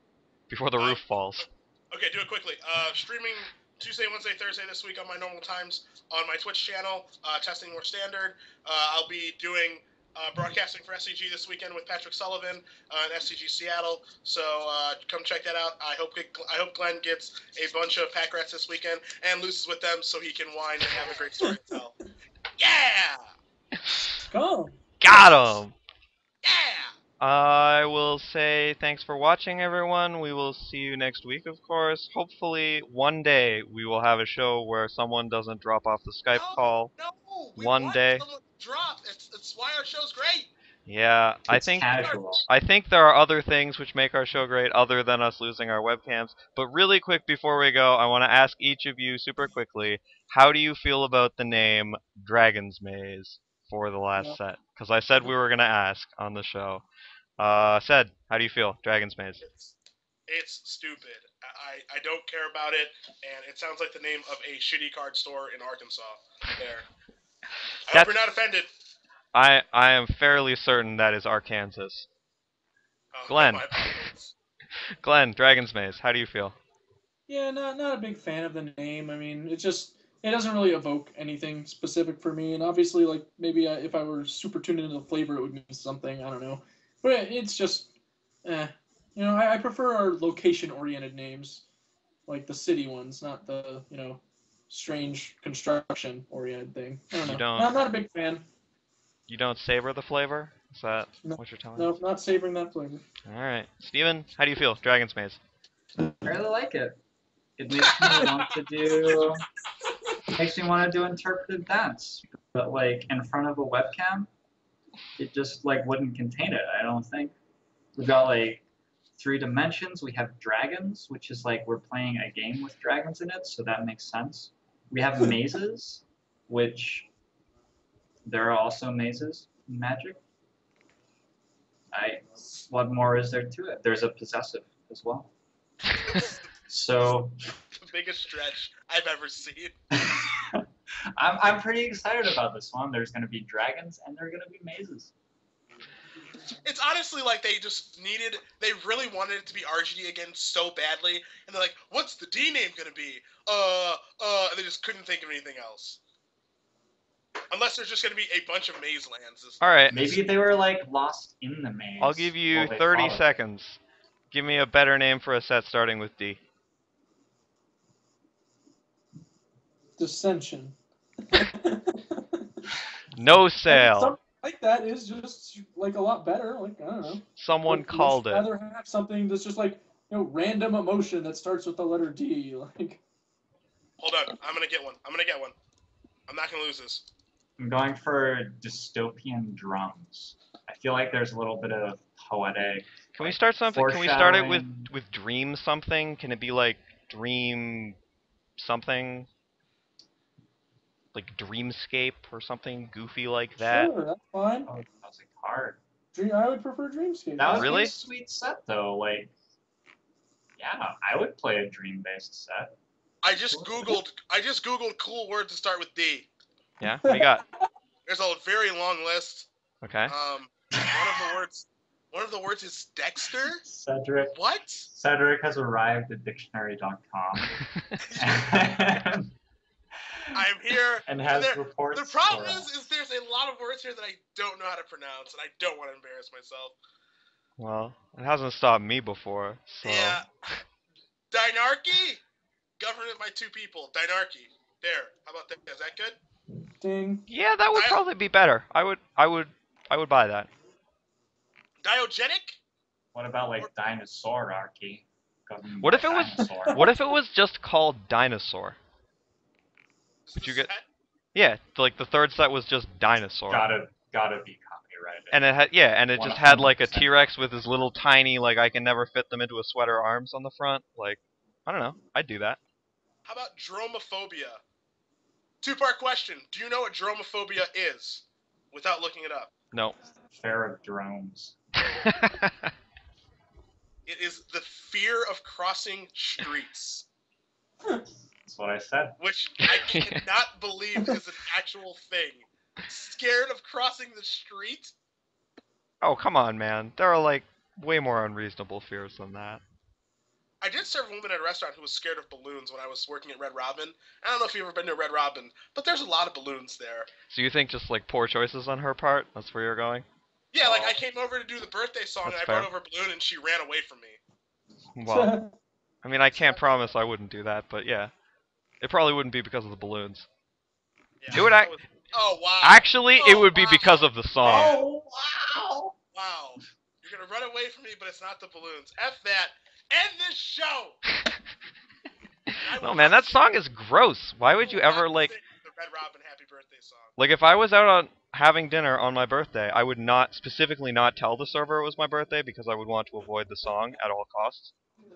before the roof falls. Okay, do it quickly. Streaming Tuesday, Wednesday, Thursday this week on my normal times on my Twitch channel, testing more standard. I'll be doing broadcasting for SCG this weekend with Patrick Sullivan in SCG Seattle. So come check that out. I hope Glenn gets a bunch of pack rats this weekend and loses with them so he can whine and have a great story to tell. Yeah! Go. Got him! Yeah! I will say thanks for watching, everyone. We will see you next week, of course. Hopefully, one day we will have a show where someone doesn't drop off the Skype call. No, we One want day. someone to drop. It's why our show's great. Yeah, It's casual. I think there are other things which make our show great other than us losing our webcams. But really quick before we go, I want to ask each of you super quickly, how do you feel about the name Dragon's Maze for the last set? Because I said we were going to ask on the show. Said, how do you feel? Dragon's Maze. It's stupid. I don't care about it, and it sounds like the name of a shitty card store in Arkansas. There. I hope you're not offended. I am fairly certain that is Arkansas. Oh, Glenn. my apologies. Glenn, Dragon's Maze, how do you feel? Yeah, not a big fan of the name. I mean, it doesn't really evoke anything specific for me. And obviously, like maybe if I were super tuned into the flavor, it would mean something. I don't know, but it's just, I prefer our location-oriented names, like the city ones, not the strange construction-oriented thing. I don't know. I'm not a big fan. You don't savor the flavor? Is that what you're telling me? No, not savoring that flavor. All right, Steven, how do you feel? Dragon's Maze. I really like it. It makes me want to do. Makes me want to do interpretive dance, but like in front of a webcam, it just like wouldn't contain it. I don't think. We've got like 3 dimensions. We have dragons, which is like we're playing a game with dragons in it, so that makes sense. We have mazes, which there are also mazes in Magic. What more is there to it? There's a possessive as well. So The biggest stretch I've ever seen. I'm pretty excited about this one. There's going to be dragons and there are going to be mazes. It's honestly like they really wanted it to be RGD again so badly, and they're like, what's the D name gonna be? And they just couldn't think of anything else. Unless there's just gonna be a bunch of maze lands. All right. Maybe they were like lost in the maze. I'll give you while they 30 followed. seconds. Give me a better name for a set starting with D. Dissension. No sale. Something like that is just like a lot better. Like I don't know. Someone called it. I'd rather have something that's just like random emotion that starts with the letter D. Like. Hold on, I'm gonna get one. I'm not gonna lose this. I'm going for dystopian drums. I feel like there's a little bit of poetic. Can we start something? Can we start it with foreshadowing. dream something? Can it be like dream something? like Dreamscape or something goofy like that. Sure, that's fine. Oh, that's a card. I would prefer Dreamscape. That would be Really? a sweet set, though. Like, yeah, I would play a dream-based set. I just googled cool words to start with D. Yeah, what do you got? There's a very long list. Okay. One of the words is Dexter. Cedric. What? Cedric has arrived at dictionary.com. I'm here. And has reports. The problem is there's a lot of words here that I don't know how to pronounce, and I don't want to embarrass myself. Well, it hasn't stopped me before, so. Yeah. Dynarchy? Government by two people. Dynarchy. There. How about that? Is that good? Ding. Yeah, that would probably be better. I would buy that. Diogenic? What about like dinosaurarchy? What if it was? Dinosaur. What if it was just called Dinosaur? Would you get? Yeah, like the third set was just Dinosaur. Gotta be copyrighted. And it had and it just had like a T-Rex with his little tiny like I can never fit them into a sweater arms on the front. Like, I don't know, I'd do that. How about dromophobia? Two-part question. Do you know what dromophobia is? Without looking it up. No. Fear of drones. It is the fear of crossing streets. That's what I said. Which I cannot believe is an actual thing. Scared of crossing the street? Oh, come on, man. There are like way more unreasonable fears than that. I did serve a woman at a restaurant who was scared of balloons when I was working at Red Robin. I don't know if you've ever been to Red Robin, but there's a lot of balloons there. So you think just like poor choices on her part? That's where you're going? Yeah, like I came over to do the birthday song That's and I fair. brought over a balloon and she ran away from me. Well, I mean, I can't promise I wouldn't do that, but yeah. It probably wouldn't be because of the balloons. Yeah, It would oh, wow. Actually, it would be wow. because of the song. Oh wow! Wow. You're going to run away from me, but it's not the balloons. F that. End this show! No, man, that song is gross. Why would you ever, like... The Red Robin Happy Birthday song. Like, if I was out on having dinner on my birthday, I would specifically not tell the server it was my birthday because I would want to avoid the song at all costs.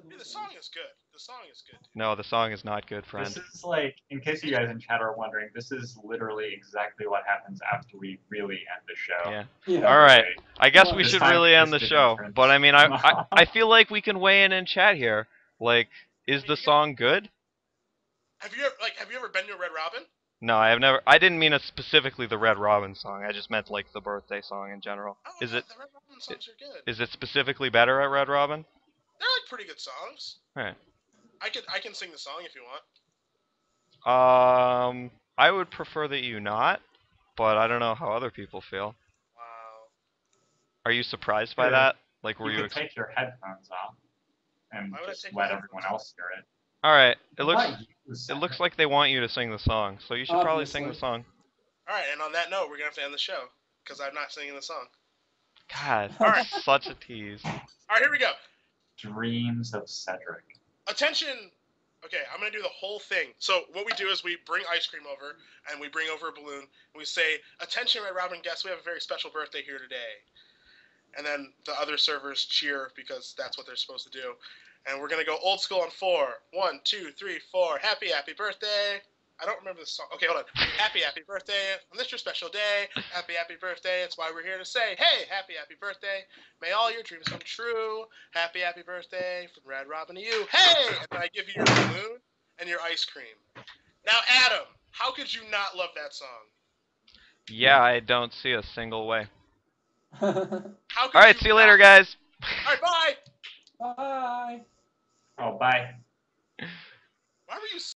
Hey, the song is good. The song is good. No, the song is not good, friend. This is like, in case you guys in chat are wondering, this is literally exactly what happens after we really end the show. Yeah. Yeah. Alright, I guess we This should time really end this the didn't show. turn But I mean, I this- feel like we can weigh in chat here. Like, is the song good? Have you ever been to a Red Robin? No, I have never. I didn't mean specifically the Red Robin song. I just meant like the birthday song in general. Oh, Is no, it the Red Robin songs are good. is it specifically better at Red Robin? They're like pretty good songs. Right. I can sing the song if you want. I would prefer that you not, but I don't know how other people feel. Wow. Are you surprised by Sure. that? Like, were You you? could take your headphones off and Why would I just take my let headphones everyone off? else hear it. All right. It Why looks. you, It looks like they want you to sing the song, so you should probably sing the Obviously. song. All right, and on that note, we're gonna have to end the show because I'm not singing the song. God, Alright. such a tease. All right, here we go. Dreams of Cedric. Attention. Okay, I'm gonna do the whole thing. So what we do is we bring ice cream over, and we bring over a balloon, and we say, "Attention, Red Robin guests, we have a very special birthday here today." And then the other servers cheer because that's what they're supposed to do. And we're gonna go old school on 4. 1, 2, 3, 4. Happy birthday. I don't remember the song. Okay, hold on. Happy birthday on this your special day. Happy birthday. It's why we're here to say, hey, happy birthday. May all your dreams come true. Happy birthday from Red Robin to you. Hey! And then I give you your balloon and your ice cream. Now, Adam, how could you not love that song? Yeah, I don't see a single way. How could All right, you see you later, not- guys. All right, bye. Bye. Oh, bye. Why were you